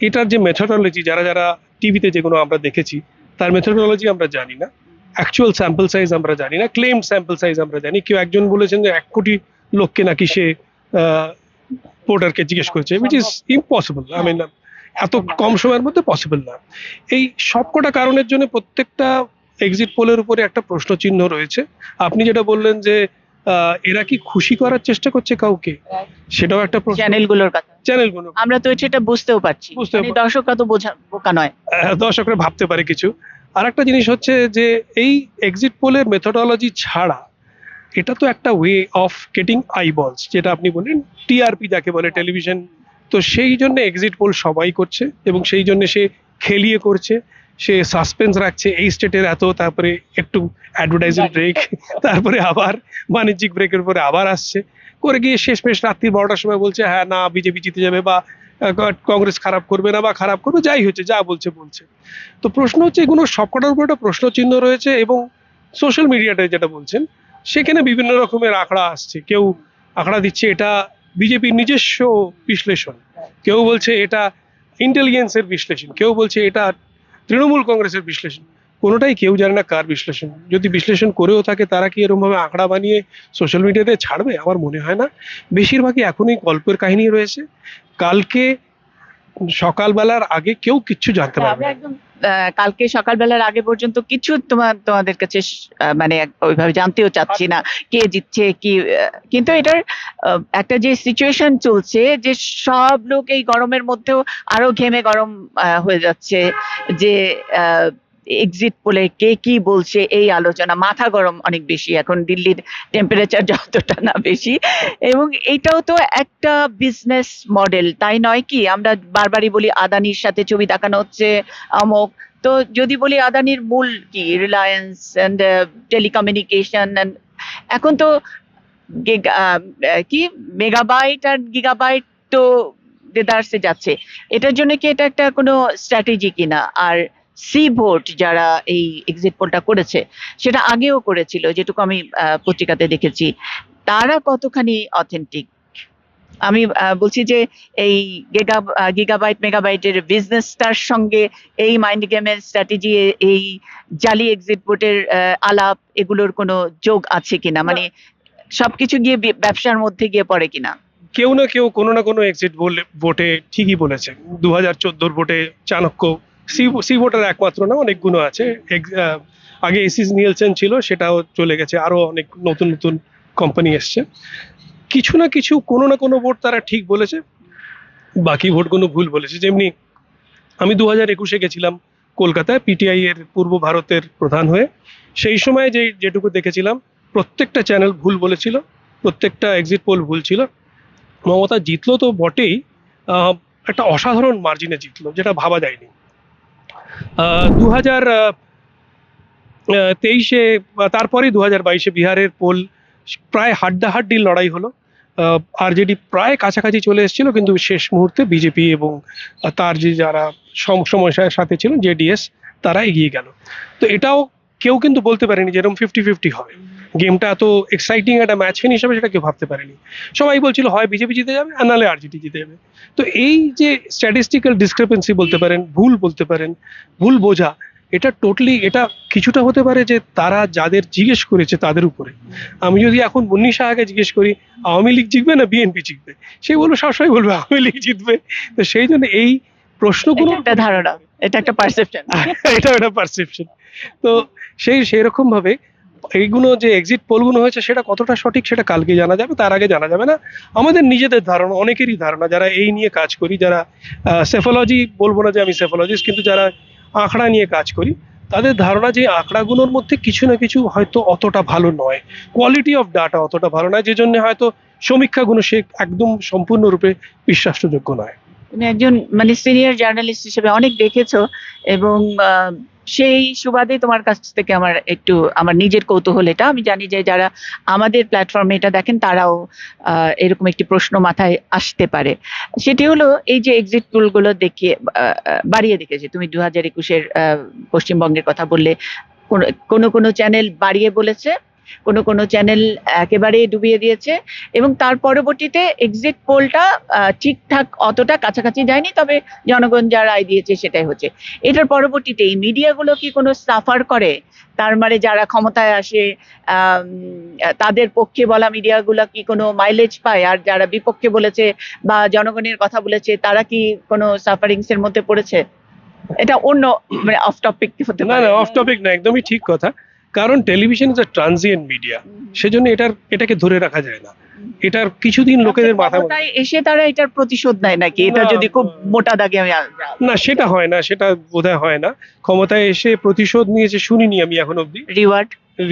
এটার যে মেথোডোলজি, যারা যারা টিভিতে যেগুলো আমরা দেখেছি তার মেথোডোলজি আমরা জানি না, অ্যাকচুয়াল স্যাম্পল সাইজ আমরা জানি না, ক্লেম স্যাম্পল সাইজ আমরা জানি। কেউ একজন বলেছেন যে 1 কোটি লোককে নাকি সে ভোটারকে জিজ্ঞেস করেছে, উইচ ইজ ইম্পসিবল। আমি না, এত কম সময়ের মধ্যে পসিবল না। এই সবকটা কারণের জন্য প্রত্যেকটা এক্সিট পোলের উপরে একটা প্রশ্ন চিহ্ন রয়েছে। আপনি যেটা বললেন যে এরা কি খুশি করার চেষ্টা করছে কাউকে, সেটাও একটা প্রশ্ন। চ্যানেলগুলোর কথা, চ্যানেলগুলো আমরা তো সেটা বুঝতেও পারছি, দর্শকরা তো বোকা নয়, দর্শকরা ভাবতে পারে কিছু। আর একটা জিনিস হচ্ছে যে এই এক্সিট পোলের মেথোডোলজি ছাড়া এটা তো একটা ওয়ে অফ গেটিং আইবলস, যেটা আপনি বলেন টিআরপি যাকে বলে টেলিভিশন। তো সেই জন্য এক্সিট পোল সবাই করছে এবং সেই জন্য সে খেলিয়ে করছে, সে সাসপেন্স রাখছে এই স্টেটের এত, তারপরে একটু অ্যাডভার্টাইজিং ব্রেক, তারপরে আবার বাণিজ্যিক ব্রেকের পরে আবার আসছে করে গিয়ে শেষমেশ রাত্রি 12টার সময় বলছে হ্যাঁ না বিজেপি জিতে যাবে, বা কংগ্রেস খারাপ করবে না, বা খারাপ করবে, যাই হচ্ছে যা বলছে বলছে। তো প্রশ্ন হচ্ছে এগুলো সবকটার উপর একটা প্রশ্ন চিহ্ন রয়েছে, এবং সোশ্যাল মিডিয়াটায় যেটা বলছেন সেখানে বিভিন্ন রকমের আঁকড়া আসছে। কেউ আঁকড়া দিচ্ছে এটা বিজেপির নিজস্ব বিশ্লেষণ, কেউ বলছে এটা ইন্টেলিজেন্সের বিশ্লেষণ, কেউ বলছে এটা তৃণমূল কংগ্রেসের বিশ্লেষণ। কোনোটাই কেউ জানে না কার বিশ্লেষণ। যদি বিশ্লেষণ করেও থাকে তারা কি এরকমভাবে আঁকড়া বানিয়ে সোশ্যাল মিডিয়াতে ছাড়বে? আমার মনে হয় না। বেশিরভাগই এখনই গল্পের কাহিনী রয়েছে, কালকে সকালবেলার আগে কেউ কিচ্ছু জানতে পারবে আমরা না। একদম কালকে সকালবেলার আগে পর্যন্ত কিছু তোমাদের কাছে মানে ওইভাবে জানতেও চাচ্ছি না কে জিতছে কি। কিন্তু এটার একটা যে সিচুয়েশন চলছে, যে সব লোক এই গরমের মধ্যেও আরো ঘেমে গরম হয়ে যাচ্ছে, যে এক্সিট পোলে কে কি বলছে এই আলোচনা, মাথা গরম অনেক বেশি এখন, দিল্লির টেম্পারেচার যতটা না বেশি। এবং এইটাও তো একটা বিজনেস মডেল, তাই নয় কি? আমরা বারবারই বলি আদানির সাথে ছবি দেখানো হচ্ছে অমুক, তো যদি বলি আদানির মূল কি, রিলায়েন্স এন্ড টেলিকমিউনিকেশন, এখন তো কি মেগাবাইট আর গিগাবাইট তো দেদারসে যাচ্ছে। এটার জন্য কি এটা একটা কোনো স্ট্র্যাটেজি কিনা? আর সি ভোট যারা এই এক্সিট পোলটা করেছে, সেটা আগেও করেছিল যেটুকু আমি পত্রিকাতে দেখেছি, তারা কতখানি অথেন্টিক? আমি বলছি যে এই গিগাবাইট মেগাবাইটের বিজনেসটার সঙ্গে এই মাইন্ড গেমের স্ট্র্যাটেজি, এই জালি এক্সিট ভোটের আলাপ, এগুলোর কোনো যোগ আছে কিনা, মানে সবকিছু গিয়ে ব্যবসার মধ্যে গিয়ে পড়ে কিনা? কেউ না কেউ কোনো না কোনো এক্সিট ভোটে ঠিকই বলেছে। 2014 ভোটে চাণক্য, সি ভোটার একমাত্র না, অনেকগুলো আছে। আগে এসিস নিয়েলসেন ছিল, সেটাও চলে গেছে, আরো অনেক নতুন নতুন কোম্পানি এসছে। কিছু না কিছু কোনো না কোনো ভোট তারা ঠিক বলেছে, বাকি ভোটগুলো ভুল বলেছে। যেমনি আমি 2021 গেছিলাম কলকাতায় পিটিআই এর পূর্ব ভারতের প্রধান হয়ে। সেই সময় যেটুকু দেখেছিলাম, প্রত্যেকটা চ্যানেল ভুল বলেছিল, প্রত্যেকটা এক্সিট পোল ভুল ছিল। মমতা জিতলো তো বটেই, একটা অসাধারণ মার্জিনে জিতলো, যেটা ভাবা যায়নি। 2023-এ, তারপরে 2022-এ বিহারের পোল প্রায় হাড্ডাহাড্ডি লড়াই হলো। আরজেডি প্রায় কাছাকাছি চলে এসেছিল, কিন্তু শেষ মুহূর্তে বিজেপি এবং তার যারা সমস্যার সাথে ছিল জেডিএস, তারা এগিয়ে গেল। তো এটাও কেউ কিন্তু বলতে পারেনি যেরকম 50-50 হবে। গেমটা এত এক্সাইটিং একটা ম্যাচ ফিনিশ হবে সেটা কেউ ভাবতে পারেনি। সবাই বলছিল হয় বিজেপি জিতে যাবে আর নাহলে আরজেডি জিতে যাবে। তো এই যে স্ট্যাটিস্টিক্যাল ডিসক্রিপেন্সি বলতে পারেন, ভুল বলতে পারেন, ভুল বোঝা, এটা টোটালি, এটা কিছুটা হতে পারে যে তারা যাদের জিজ্ঞেস করেছে তাদের উপরে। আমি যদি এখন মুন্নি শাহকে জিজ্ঞেস করি আওয়ামী লীগ জিতবে না বিএনপি জিতবে, সে বলবে, সবসময় বলবে আওয়ামী লীগ জিতবে। তো সেই জন্য এই প্রশ্নগুলো এটা একটা ধারণা, এটা একটা পারসেপশন। এটা একটা পারসেপশন। তো সেই রকম ভাবে এইগুলো যে এক্সিট পোলগুলো হয়েছে, সেটা কতটা সঠিক সেটা কালকে জানা যাবে, তার আগে জানা যাবে না। আমাদের নিজেদের ধারণা, অনেকেরই ধারণা, যারা এই নিয়ে কাজ করি, যারা সেফোলজি, বলবো না যে আমি সেফোলজিস্ট, কিন্তু যারা আঁকড়া নিয়ে কাজ করি, তাদের ধারণা যে আঁকড়াগুলোর মধ্যে কিছু না কিছু হয়তো অতটা ভালো নয়, কোয়ালিটি অফ ডাটা অতটা ভালো নয়, যে জন্য হয়তো সমীক্ষাগুলো সে একদম সম্পূর্ণরূপে বিশ্বাসযোগ্য নয়। তুমি একজন মানে সিনিয়র জার্নালিস্ট হিসেবে অনেক দেখেছো, এবং সেই সুবাদে তোমার কাছ থেকে আমার নিজের কৌতূহল এটা। আমি জানি যে যারা আমাদের প্ল্যাটফর্মে এটা দেখেন তারাও এরকম একটি প্রশ্ন মাথায় আসতে পারে। সেটি হলো এই যে এক্সিট পোল গুলো দেখিয়ে বাড়িয়ে দেখেছে, তুমি 2021-এর পশ্চিমবঙ্গের কথা বললে, কোনো চ্যানেল বাড়িয়ে বলেছে, কোনো চ্যানেল একেবারে ডুবিয়ে দিয়েছে, এবং তার পরবর্তীতে এক্সিট পোলটা ঠিকঠাক অতটা কাছাকাছি যায়নি, তবে জনগণ যা রায় দিয়েছে সেটাই হচ্ছে। এটার পরবর্তীতে এই মিডিয়াগুলো কি কোনো সাফার করে? তার মানে যারা ক্ষমতায় আসে তাদের পক্ষে বলা মিডিয়াগুলো কি কোনো মাইলেজ পায়, আর যারা বিপক্ষে বলেছে বা জনগণের কথা বলেছে তারা কি কোনো সাফারিংস এর মধ্যে পড়েছে? এটা অন্য, মানে অফ টপিক হতে না পারে। না, অফ টপিক না, একদমই ঠিক কথা। কারণ television is a transient media, সেজন্য এটাকে ধরে রাখা যায় না। এটার কিছুদিন লোকেদের মাথা ক্ষমতায় এসে তারা এটার প্রতিশোধ নেয় নাকি? এটা না, যদি খুব মোটা দাগে আমি না, সেটা হয় না, সেটা বোধহয় হয় না। ক্ষমতায় এসে প্রতিশোধ নিয়েছে শুনিনি আমি এখন অব্দি।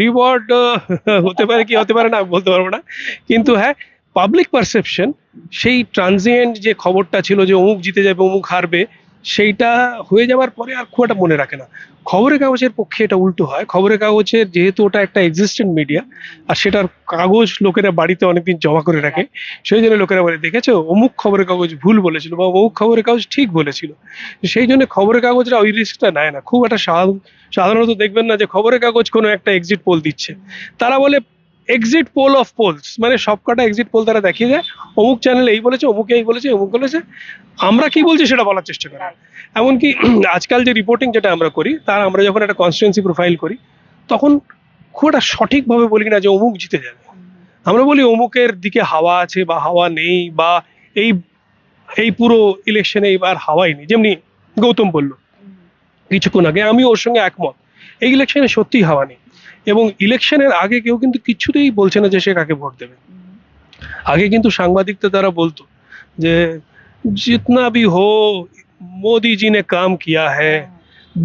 রিওয়ার্ড হতে পারে কি হতে পারে না বলতে পারবো না, কিন্তু হ্যাঁ, পাবলিক পারসেপশন, সেই ট্রানজিয়েন্ট যে খবরটা ছিল যে অমুক জিতে যাবে অমুক হারবে, সেইটা হয়ে যাওয়ার পরে আর খুব একটা মনে রাখে না। খবরের কাগজের পক্ষে এটা উল্টো হয়। খবরের কাগজের, যেহেতু ওটা একটা এক্সিস্টেন্ট মিডিয়া, আর সেটার কাগজ লোকেরা বাড়িতে অনেকদিন জমা করে রাখে, সেই জন্য লোকেরা বলে, দেখেছো অমুক খবরের কাগজ ভুল বলেছিল বা অমুক খবরের কাগজ ঠিক বলেছিল। সেই জন্য খবরের কাগজরা ওই রিস্কটা নেয় না খুব একটা। সাধারণত দেখবেন না যে খবরের কাগজ কোনো একটা এক্সিট পোল দিচ্ছে, তারা বলে এক্সিট পোল অফ পোলস, মানে সবকটা এক্সিট পোল তারা দেখিয়ে দেয়, অমুক চ্যানেল এই বলেছে, অমুক এই বলেছে, অমুক বলেছে, আমরা কি বলছি সেটা বলার চেষ্টা করে। এমনকি আজকাল যে রিপোর্টিং যেটা আমরা করি, তার আমরা যখন একটা কনস্টিটুয়েন্সি প্রোফাইল করি, তখন খুব একটা সঠিকভাবে বলি না যে অমুক জিতে যাবে। আমরা বলি অমুকের দিকে হাওয়া আছে বা হাওয়া নেই, বা এই এই পুরো ইলেকশনে এবার হাওয়াই নেই। যেমনি গৌতম বলল কিছুক্ষণ আগে, আমি ওর সঙ্গে একমত, এই ইলেকশনে সত্যিই হাওয়া নেই। এবং ইলেকশনের আগে কেউ কিন্তু কিছুতেই বলছে না যে সে কাকে ভোট দেবে। আগে কিন্তু সাংবাদিকদের দ্বারা বলতো যে জিতনা ভি হো মোদি জি নে কাম কিয়া হ্যায়,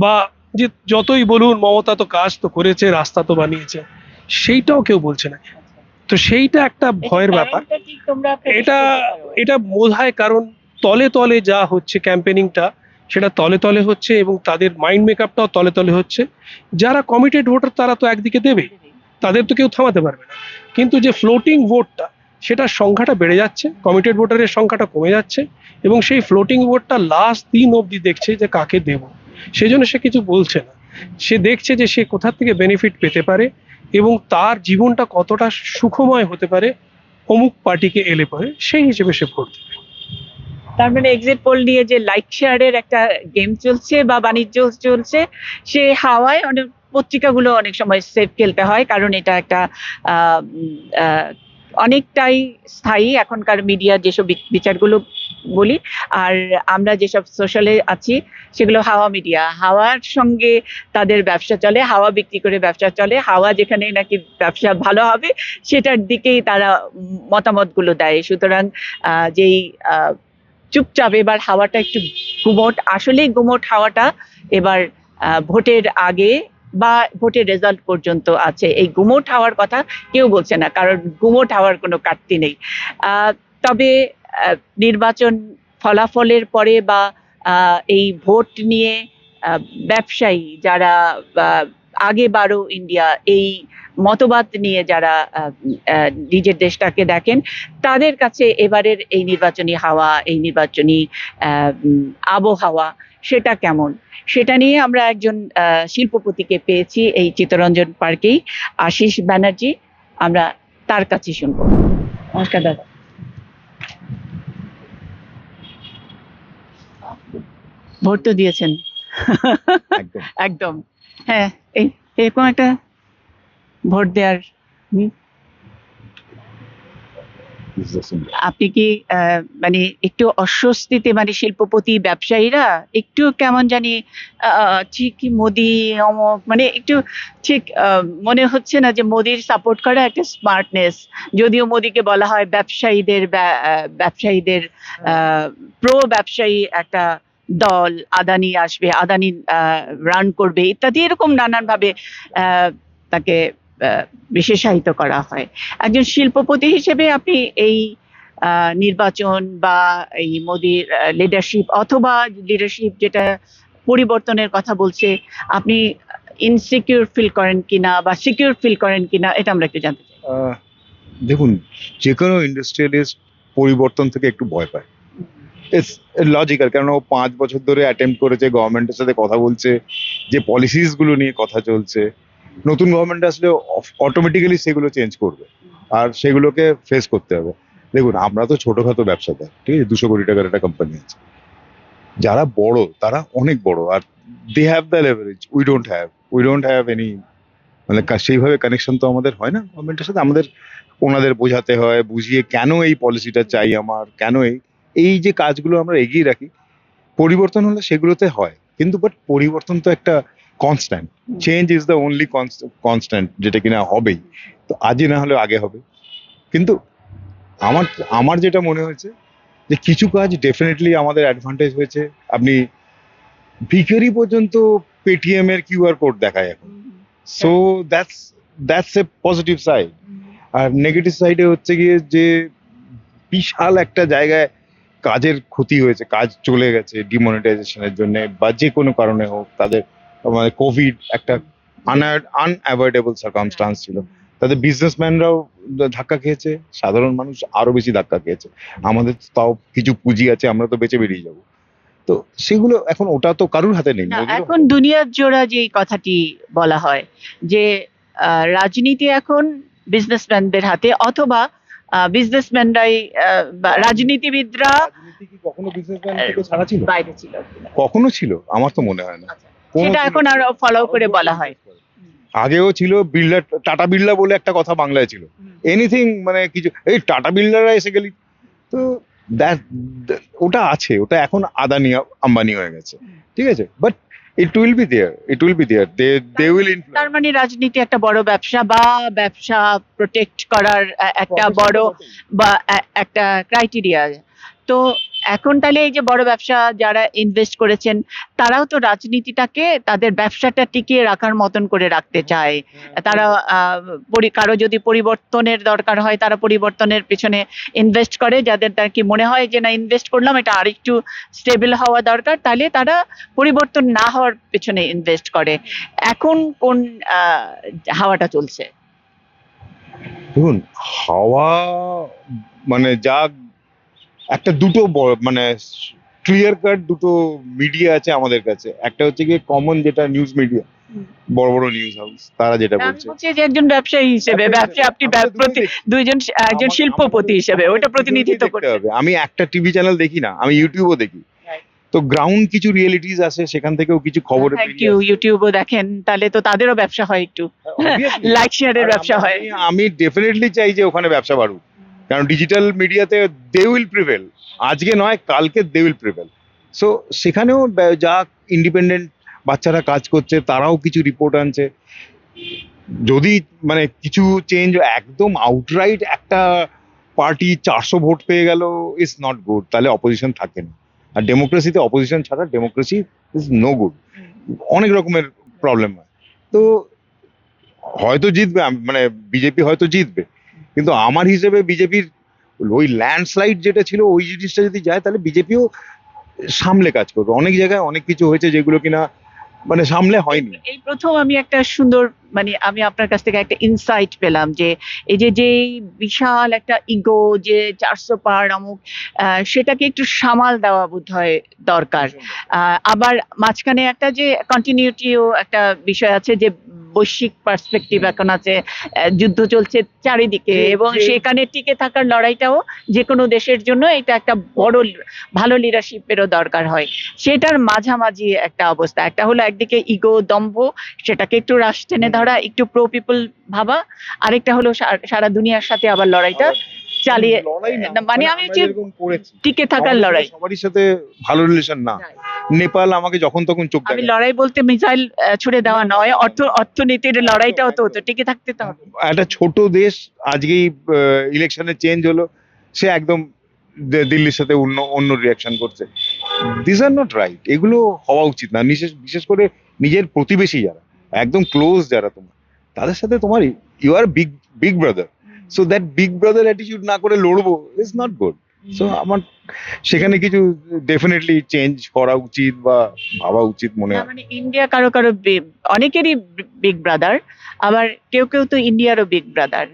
বা যে যতই বলুন মমতা তো কাজ তো করেছে, রাস্তা তো বানিয়েছে, সেইটাও কেউ বলছে না। তো সেইটা একটা ভয়ের ব্যাপার। এটা বোধহয় কারণ তলে তলে যা হচ্ছে ক্যাম্পেনিংটা, সেটা তলে তলে হচ্ছে, এবং তাদের মাইন্ড মেকআপটাও তলে তলে হচ্ছে। যারা কমিটেড ভোটার তারা তো একদিকে দেবে, তাদের তো কেউ থামাতে পারবে না। কিন্তু যে ফ্লোটিং ভোটটা, সেটার সংখ্যাটা বেড়ে যাচ্ছে, কমিটেড ভোটারের সংখ্যাটা কমে যাচ্ছে, এবং সেই ফ্লোটিং ভোটটা লাস্ট দিন অবধি দেখছে যে কাকে দেব, সেই জন্য সে কিছু বলছে না। সে দেখছে যে সে কোথা থেকে বেনিফিট পেতে পারে এবং তার জীবনটা কতটা সুখময় হতে পারে অমুক পার্টিকে এলে পরে, সেই হিসেবে সে ভোট দেবে। তার মানে এক্সিট পোল নিয়ে যে লাইক শেয়ারের একটা গেম চলছে বা বাণিজ্য চলছে, সে হাওয়ায় অনেক পত্রিকাগুলো অনেক সময় সেফ খেলতে হয়, কারণ এটা একটা অনেকটাই স্থায়ী এখনকার মিডিয়ার যেসব বিচারগুলো বলি। আর আমরা যেসব সোশ্যালে আছি সেগুলো হাওয়া মিডিয়া, হাওয়ার সঙ্গে তাদের ব্যবসা চলে, হাওয়া বিক্রি করে ব্যবসা চলে, হাওয়া যেখানে নাকি ব্যবসা ভালো হবে সেটার দিকেই তারা মতামতগুলো দেয়। সুতরাং যেই চুপচাপ এবার হাওয়াটা একটু গুমোট, আসলেই গুমোট হাওয়াটা এবার ভোটের আগে বা ভোটের রেজাল্ট পর্যন্ত আছে। এই গুমোট হাওয়ার কথা কেউ বলছে না, কারণ গুমোট হাওয়ার কোনো কাটতি নেই। তবে নির্বাচন ফলাফলের পরে বা এই ভোট নিয়ে ব্যবসায়ী যারা আগে বারো ইন্ডিয়া এই মতবাদ নিয়ে যারা নিজের দেশটাকে দেখেন, তাদের কাছে এবারের এই নির্বাচনী হাওয়া, এই নির্বাচনী আবহাওয়া সেটা কেমন, সেটা নিয়ে আমরা একজন শিল্পপতিকে পেয়েছি এই চিত্তরঞ্জন পার্কেই, আশিস ব্যানার্জি। আমরা তার কাছে শুনবো। নমস্কার দাদা। ভোট তো দিয়েছেন? একদম। একদম, হ্যাঁ। এরকম একটা ভোট দেওয়ার আপনি কি মানে একটু অস্বস্তিতে, মানে শিল্পপতি ব্যবসায়ীরা একটু কেমন জানি ঠিক মোদি অমক, মানে একটু ঠিক মনে হচ্ছে না যে মোদির সাপোর্ট করা একটা স্মার্টনেস, যদিও মোদিকে বলা হয় ব্যবসায়ীদের প্রো ব্যবসায়ী একটা দল, আদানি আসবে, আদানি রান করবে ইত্যাদি, এরকম নানান ভাবে তাকে বিশেষায়িত করা হয়। একজন শিল্পপতি হিসেবে আপনি এই নির্বাচন বা এই মোদির লিডারশিপ, অথবা লিডারশিপ যেটা পরিবর্তনের কথা বলছে, আপনি ইনসিকিউর ফিল করেন কিনা বা সিকিউর ফিল করেন কিনা, এটা আমরা একটু জানতে চাই। দেখুন, যে কোনো ইন্ডাস্ট্রিয়ালিস্ট পরিবর্তন থেকে একটু ভয় পায়। ইটস লজিক্যাল, কারণ ও 5 বছর ধরে অ্যাটেম্প করেছে, গভর্নমেন্টের সাথে কথা বলছে, যে পলিসিস গুলো নিয়ে কথা চলছে। নতুন গভর্নমেন্ট আসলে অটোমেটিক্যালি সেগুলো চেঞ্জ করবে, আর সেগুলোকে ফেস করতে হবে। দেখুন, আমরা তো ছোটখাটো ব্যবসাদার, ঠিক আছে, 200 কোটি টাকার একটা কোম্পানি আছে। যারা বড় তারা অনেক বড়, আর they have the leverage, we don't have any, মানে সেইভাবে কানেকশন তো আমাদের হয় না গভর্নমেন্টের সাথে। আমাদের ওনাদের বোঝাতে হয়, বুঝিয়ে কেন এই পলিসিটা চাই আমার, কেন এই যে কাজগুলো আমরা এগিয়ে রাখি। পরিবর্তন হলে সেগুলোতে হয়, কিন্তু বাট পরিবর্তন তো একটা constant, change is the only constant, যেটা কিনা হবেই। তো আজই না হলে আগে হবে। কিন্তু আমার আমার যেটা মনে হয়েছে যে কিছু কাজ ডেফিনেটলি আমাদের অ্যাডভান্টেজ হয়েছে। আপনি ভিখারি পর্যন্ত পেটিএম এর কিউআর কোড দেখায় এখন, so that's a positive side. আর নেগেটিভ সাইডে হচ্ছে গিয়ে যে বিশাল একটা জায়গায় কাজের ক্ষতি হয়েছে, কাজ চলে গেছে ডিমনিটাইজেশনের জন্য বা যে কোনো কারণে হোক, তাদের মানে কোভিড একটা আনঅ্যাভয়েডেবল সার্কামস্টান্স ছিল, তাদের বিজনেসম্যানরাও ধাক্কা খেয়েছে, সাধারণ মানুষ আরো বেশি ধাক্কা খেয়েছে। আমাদের তো তাও কিছু পুঁজি আছে, আমরা তো বেঁচে বেরিয়ে যাবো। তো সেগুলো এখন ওটা তো কারুর হাতে নেই। না, এখন দুনিয়ার জোড়া যে কথাটি বলা হয় যে রাজনীতি এখন বিজনেসম্যানদের হাতে, অথবা বিজনেসম্যানরাই রাজনীতিবিদরা রাজনীতি কি কখনো বিজনেসম্যান থেকে ছাড়া ছিল? বাইরে ছিল। কখনো ছিল? আমার তো মনে হয় না। সেটা এখন আরো ফলো করে বলা হয়। আগেও ছিল, বিড়লা, টাটা বিড়লা বলে একটা কথা বাংলায় ছিল, এনিথিং মানে কিছু, এই টাটা বিড়লারা এসে গেলি, তো ওটা আছে, ওটা এখন আদানি আম্বানি হয়ে গেছে, ঠিক আছে, but it will be there, they will influence. তার মানে রাজনীতি একটা বড় ব্যবসা, বা ব্যবসা প্রোটেক্ট করার একটা বড় বা একটা ক্রাইটেরিয়া। তো এখন তাহলে এই যে বড় ব্যবসা যারা ইনভেস্ট করেছেন, তারাও তো রাজনীতিটাকে তাদের ব্যবসাটা টিকিয়ে রাখার মতন করে রাখতে চায়। তারা কারো যদি পরিবর্তনের দরকার হয়, তারা পরিবর্তনের পেছনে ইনভেস্ট করে, যাদের তার কি মনে হয় যে না, ইনভেস্ট করলাম, এটা আরেকটু স্টেবল হওয়া দরকার, তাহলে তারা পরিবর্তন না হওয়ার পেছনে ইনভেস্ট করে। এখন কোন হাওয়াটা চলছে? দেখুন, হাওয়া মানে যা একটা দুটো মানে ক্লিয়ার কাট দুটো মিডিয়া আছে আমাদের কাছে। একটা হচ্ছে গিয়ে কমন, যেটা নিউজ মিডিয়া, বড় বড় নিউজ হাউস, তারা যেটা আমি বলছে। বলছি যে একজন ব্যবসায়ী হিসেবে, ব্যবসা আপনি দুইজন, একজন শিল্পপতি হিসেবে ওইটা প্রতিনিধিত্ব করতে হবে। আমি একটা টিভি চ্যানেল দেখি না, আমি ইউটিউবও দেখি। তো গ্রাউন্ড কিছু রিয়েলিটিস আছে, সেখান থেকেও কিছু খবর থ্যাংক ইউ, ইউটিউবও দেখেন, তাহলে তো তাদেরও ব্যবসা হয় একটু, লাইক শেয়ারের ব্যবসা হয়। আমি ডেফিনেটলি চাই যে ওখানে ব্যবসা বাড়ুক, কারণ ডিজিটাল মিডিয়াতে দে উইল প্রিভেল, আজকে নয় কালকে দে উইল প্রিভেল। সো সেখানেও যা ইন্ডিপেন্ডেন্ট বাচ্চারা কাজ করছে, তারাও কিছু রিপোর্ট আনছে। যদি মানে কিছু চেঞ্জ, একদম আউটরাইট একটা পার্টি 400 ভোট পেয়ে গেল, ইজ নট গুড, তাহলে অপোজিশন থাকে না। আর ডেমোক্রেসিতে অপোজিশন ছাড়া ডেমোক্রেসি ইজ নো গুড, অনেক রকমের প্রবলেম হয়। তো হয়তো জিতবে, মানে বিজেপি হয়তো জিতবে, কিন্তু আমার হিসেবে বিজেপির ওই ল্যান্ডস্লাইড যেটা ছিল ওই জিনিসটা যদি যায়, তাহলে বিজেপিও সামলে কাজ করবে। অনেক জায়গায় অনেক কিছু হয়েছে যেগুলো কিনা মানে সামলে হয়নি। এই প্রথম আমি একটা সুন্দর, মানে আমি আপনার কাছ থেকে একটা ইনসাইট পেলাম যে এই যে বিশাল একটা ইগো, যে 400 পার অমুক, সেটাকে একটু সামাল দেওয়া বোধহয় দরকার। আবার মাঝখানে একটা যে কন্টিনিউটিও একটা বিষয় আছে, যে বৈশ্বিক পার্সপেক্টিভ এখন আছে, যুদ্ধ চলছে চারিদিকে, এবং সেখানে টিকে থাকার লড়াইটাও যে কোনো দেশের জন্য এটা একটা বড় ভালো লিডারশিপেরও দরকার হয়। সেটার মাঝামাঝি একটা অবস্থা, একটা হলো একদিকে ইগো, দম্ভ, সেটাকে একটু রাশ টেনে ধরা, একটু প্রো পিপল ভাবা, আরেকটা হলো সারা দুনিয়ার সাথে আবার লড়াইটা চালিয়ে, মানে আমি যে টিকে থাকার লড়াই। সবারই সাথে ভালো রিলেশন না। নেপাল আমাকে যখন তখন চোখ আমি দেখায়। লড়াই বলতে মিসাইল ছুড়ে দেওয়া নয়, অর্থনীতির লড়াইটাও তো হতো, টিকে থাকতে তো হবে। একটা ছোট দেশ, আজকেই ইলেকশনে চেঞ্জ হলো, সে একদম দিল্লির সাথে অন্য অন্য রিয়াকশন করছে। দিস আর নট রাইট, এগুলো হওয়া উচিত না। বিশেষ করে নিজের প্রতিবেশী যারা একদম ক্লোজ, যারা তোমার, তাদের সাথে তোমার you are big big brother, so that big brother attitude না করে লড়বো ইজ নট গুড। সো আমার সেখানে কিছু ডেফিনেটলি চেঞ্জ করা উচিত বা ভাবা উচিত মনে না, হয়। মানে ইন্ডিয়া কারো কারো অনেকেরই বিগ ব্রাদার, আবার কেউ কেউ তো ইন্ডিয়ারও বিগ ব্রাদার,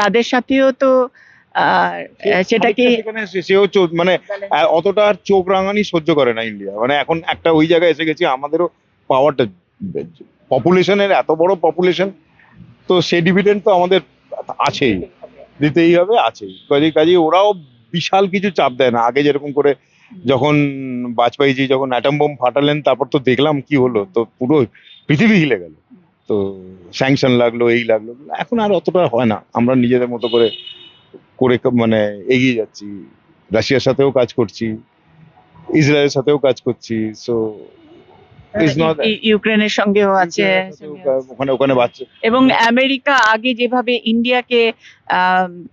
তাদের সাথেও তো সেটা কি সেও মানে অতটা আর চোখ রাঙানি সহ্য করে না ইন্ডিয়া। মানে এখন একটা ওই জায়গায় এসে গেছি, আমাদেরও পাওয়ারটা, পপুলেশনের এত বড় পপুলেশন, তো সে ডিভিডেন্ড তো আমাদের আছেই, দিতেই হবে, আছেই। কাজেই ওরাও বিশাল কিছু চাপ দেয় না। আগে যেরকম করে যখন বাজপেয়ীজি যখন অ্যাটম বোম ফাটালেন, তারপর তো দেখলাম কি হলো, তো পুরো পৃথিবী হিলে গেল, তো স্যাংশন লাগলো, এই লাগলো। এখন আর অতটা হয় না, আমরা নিজেদের মতো করে করে মানে এগিয়ে যাচ্ছি। রাশিয়ার সাথেও কাজ করছি, ইসরায়েলের সাথেও কাজ করছি। সো ইউক্রেনের সঙ্গেও আছে, ওখানে বাচ্চা, এবং আমেরিকা আগে যেভাবে ইন্ডিয়াকে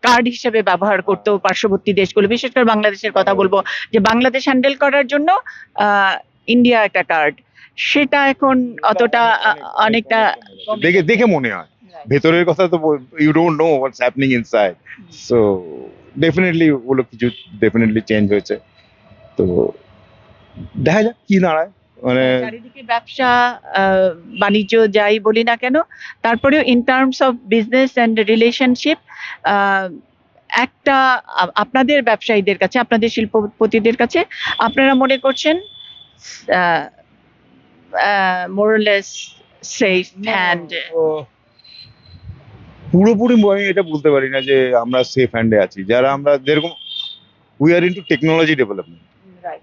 কার্ড হিসেবে ব্যবহার করতো পার্শ্ববর্তী দেশগুলো, বিশেষ করে বাংলাদেশের কথা বলবো, যে বাংলাদেশ হ্যান্ডেল করার জন্য ইন্ডিয়া একটা কার্ড, সেটা এখন অতটা অনেকটা দেখে দেখে মনে হয়। ভেতরের কথা তো you don't know what's happening inside. So definitely ওগুলো কিছু ডেফিনেটলি চেঞ্জ হয়েছে। তো দেখা যাক কি দাঁড়ায়। মানে চারিদিকে ব্যবসা বাণিজ্য যাই বলি না কেন, তারপরেও in terms of business and relationship, একটা আপনাদের ব্যবসায়ীদের কাছে, আপনাদের শিল্পপতিদের কাছে আপনারা মনে করছেন মোরলেস সেফ হ্যান্ড? পুরোপুরি আমি এটা বলতে পারি না যে আমরা সেফ হ্যান্ডে আছি। যারা আমরা যেরকম we are into technology development,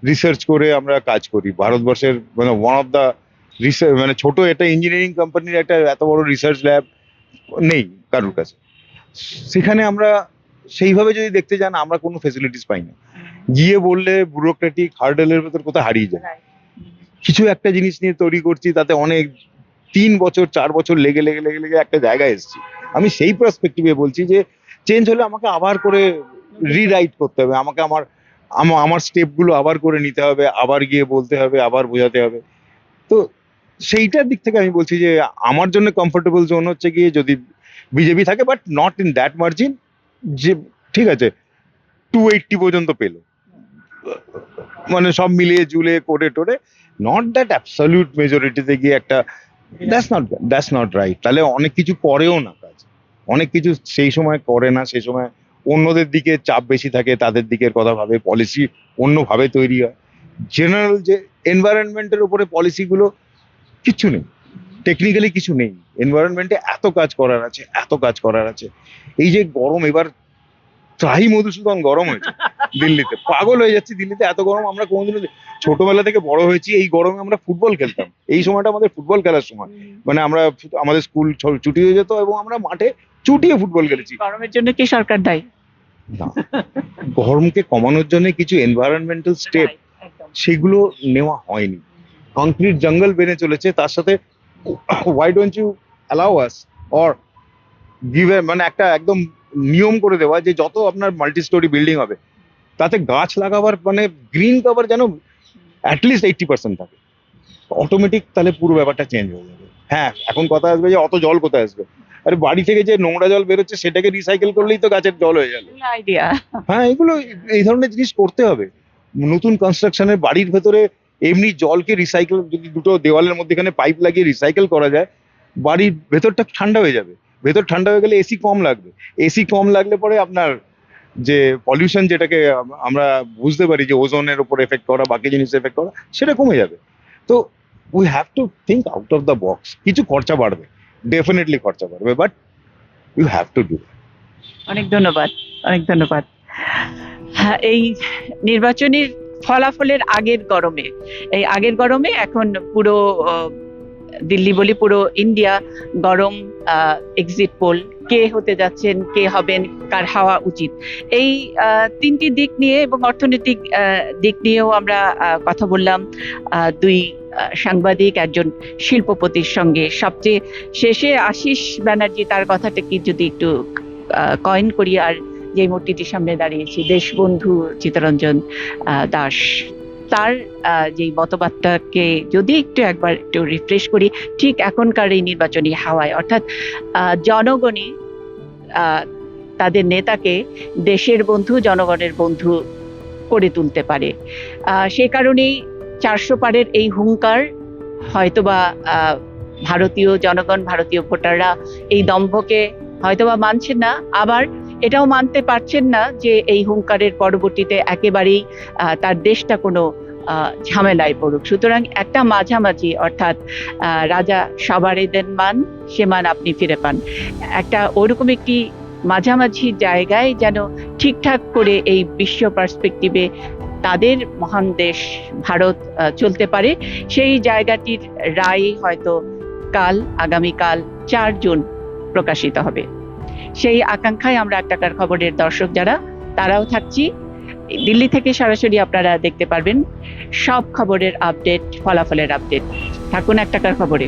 research করে আমরা কাজ করি। ভারতবর্ষের মানে ওয়ান অফ দ্য রিসার্চ, মানে ছোট একটা ইঞ্জিনিয়ারিং কোম্পানির একটা এত বড় রিসার্চ ল্যাব নেই কারোর কাছে। সেখানে আমরা সেইভাবে যদি দেখতে যান, আমরা কোনো ফেসিলিটিস পাই না। গিয়ে বললে ব্যুরোক্রেটিক হার্ডেলের ভেতর কোথায় হারিয়ে যায়। কিছু একটা জিনিস নিয়ে তৈরি করছি, তাতে অনেক 3 বছর 4 বছর লেগে লেগে লেগে লেগে একটা জায়গায় এসেছি। আমি সেই পার্সপেক্টিভে বলছি যে চেঞ্জ হলে আমাকে আবার করে রিরাইট করতে হবে, আমাকে আমার স্টেপগুলো আবার করে নিতে হবে, আবার গিয়ে বলতে হবে, আবার বোঝাতে হবে। তো সেইটার দিক থেকে আমি বলছি যে আমার জন্য কমফোর্টেবল জোন হচ্ছে গিয়ে যদি বিজেপি থাকে, but not in that margin, যে ঠিক আছে 280 পর্যন্ত পেলো, মানে সব মিলিয়ে জুলে করে টোরে, নট দ্যাট অ্যাবসলিউট মেজরিটিতে গিয়ে একটা, দ্যাটস নট রাইট। তাহলে অনেক কিছু করেও না কাজ, অনেক কিছু সেই সময় করে না, সেই সময় অন্যদের দিকে চাপ বেশি থাকে, তাদের দিকের কথা ভাবে, পলিসি অন্যভাবে তৈরি হয়। জেনারেল যে এনভায়রনমেন্টের উপরে পলিসিগুলো কিচ্ছু নেই, টেকনিক্যালি কিছু নেই। এনভায়রনমেন্টে এত কাজ করার আছে, এত কাজ করার আছে। এই যে গরম, এবার ত্রাহি মধুসূদন গরম হয়েছে, দিল্লিতে পাগল হয়ে যাচ্ছি। দিল্লিতে এত গরম, আমরা কোনোদিনও ছোটবেলা থেকে বড় হয়েছি এই গরমে, আমরা ফুটবল খেলতাম, এই সময়টা আমাদের ফুটবল খেলার সময়। মানে আমরা আমাদের স্কুল ছুটি হয়ে যেত এবং আমরা মাঠে চুটিয়ে ফুটবল খেলেছি। গরমের জন্য কি সরকার দায়ী? না, গরমকে কমানোর জন্য কিছু এনভায়রনমেন্টাল স্টেপ একদম। সেগুলো নেওয়া হয়নি। কংক্রিট জঙ্গল বেড়ে চলেছে, তার সাথে why don't you allow us or give মানে একটা একদম নিয়ম করে দেওয়া যে যত আপনার মাল্টি স্টোরি বিল্ডিং হবে তাতে গাছ লাগাবার মানে গ্রিন কভার যেন অ্যাটলিস্ট 80% থাকে, অটোমেটিক তাহলে পুরো ব্যাপারটা চেঞ্জ হয়ে যাবে। হ্যাঁ, এখন কথা আসবে যে অত জল কোথায় আসবে, আরে বাড়ি থেকে যে নোংরা জল বেরোচ্ছে সেটাকে রিসাইকেল করলেই তো গাছের জল হয়ে যাবে। আইডিয়া। হ্যাঁ, এগুলো এই ধরনের জিনিস করতে হবে। নতুন কনস্ট্রাকশনের বাড়ির ভেতরে এমনি জলকে রিসাইকেল, যদি দুটো দেওয়ালের মধ্যেখানে পাইপ লাগিয়ে রিসাইকেল করা যায়, বাড়ির ভেতরটা ঠান্ডা হয়ে যাবে। ভেতর ঠান্ডা হয়ে গেলে এসি কম লাগবে, এসি কম লাগলে পরে আপনার যে পলিউশন, যেটাকে আমরা বুঝতে পারি যে ওজোনের উপর এফেক্ট করা, বাকি জিনিস এফেক্ট করা, সেটা কমে যাবে। তো we have to think out of the box. কিছু খরচা বাড়বে, ডেফিনেটলি খরচা বাড়বে, but you have to do. অনেক ধন্যবাদ, অনেক ধন্যবাদ। হ্যাঁ, এই নির্বাচনের ফলাফলের আগের গরমে এখন পুরো দিল্লি বলি পুরো ইন্ডিয়া গরম। এক্সিট পোল, কে হতে যাচ্ছেন, কে হবেন, কার হওয়া উচিত, এই তিনটি দিক নিয়ে এবং অর্থনৈতিক দিক নিয়েও আমরা কথা বললাম দুই সাংবাদিক, একজন শিল্পপতির সঙ্গে। সবচেয়ে শেষে আশিস ব্যানার্জি, তার কথাটা কি যদি একটু কয়েন করি, আর যে মূর্তিটির সামনে দাঁড়িয়েছি দেশবন্ধু চিত্তরঞ্জন দাস, তার যে মতবাদটাকে যদি একবার একটু রিফ্রেশ করি, ঠিক এখনকার এই নির্বাচনী হাওয়ায়, অর্থাৎ জনগণই তাদের নেতাকে দেশের বন্ধু, জনগণের বন্ধু করে তুলতে পারে। সে কারণেই 400 পারের এই হুঙ্কার, হয়তোবা ভারতীয় জনগণ, ভারতীয় ভোটাররা এই দম্ভকে হয়তোবা মানছেন না, আবার এটাও মানতে পারছেন না যে এই হুঙ্কারের পরবর্তীতে একেবারেই তার দেশটা কোনো ঝামেলায় পড়ুক। সুতরাং একটা মাঝামাঝি, অর্থাৎ রাজা সবারে দেন মান, সে মান আপনি ফিরে পান, একটা ওরকম একটি মাঝামাঝি জায়গায় যেন ঠিকঠাক করে এই বিশ্ব পার্সপেক্টিভে তাদের মহান দেশ ভারত চলতে পারে, সেই জায়গাটির রায় হয়তো আগামীকাল 4 জুন প্রকাশিত হবে। সেই আকাঙ্ক্ষায় আমরা 1 টাকার খবরের দর্শক যারা, তারাও থাকছি। দিল্লি থেকে সরাসরি আপনারা দেখতে পারবেন সব খবরের আপডেট, ফলাফলের আপডেট। থাকুন 1 টাকার খবরে।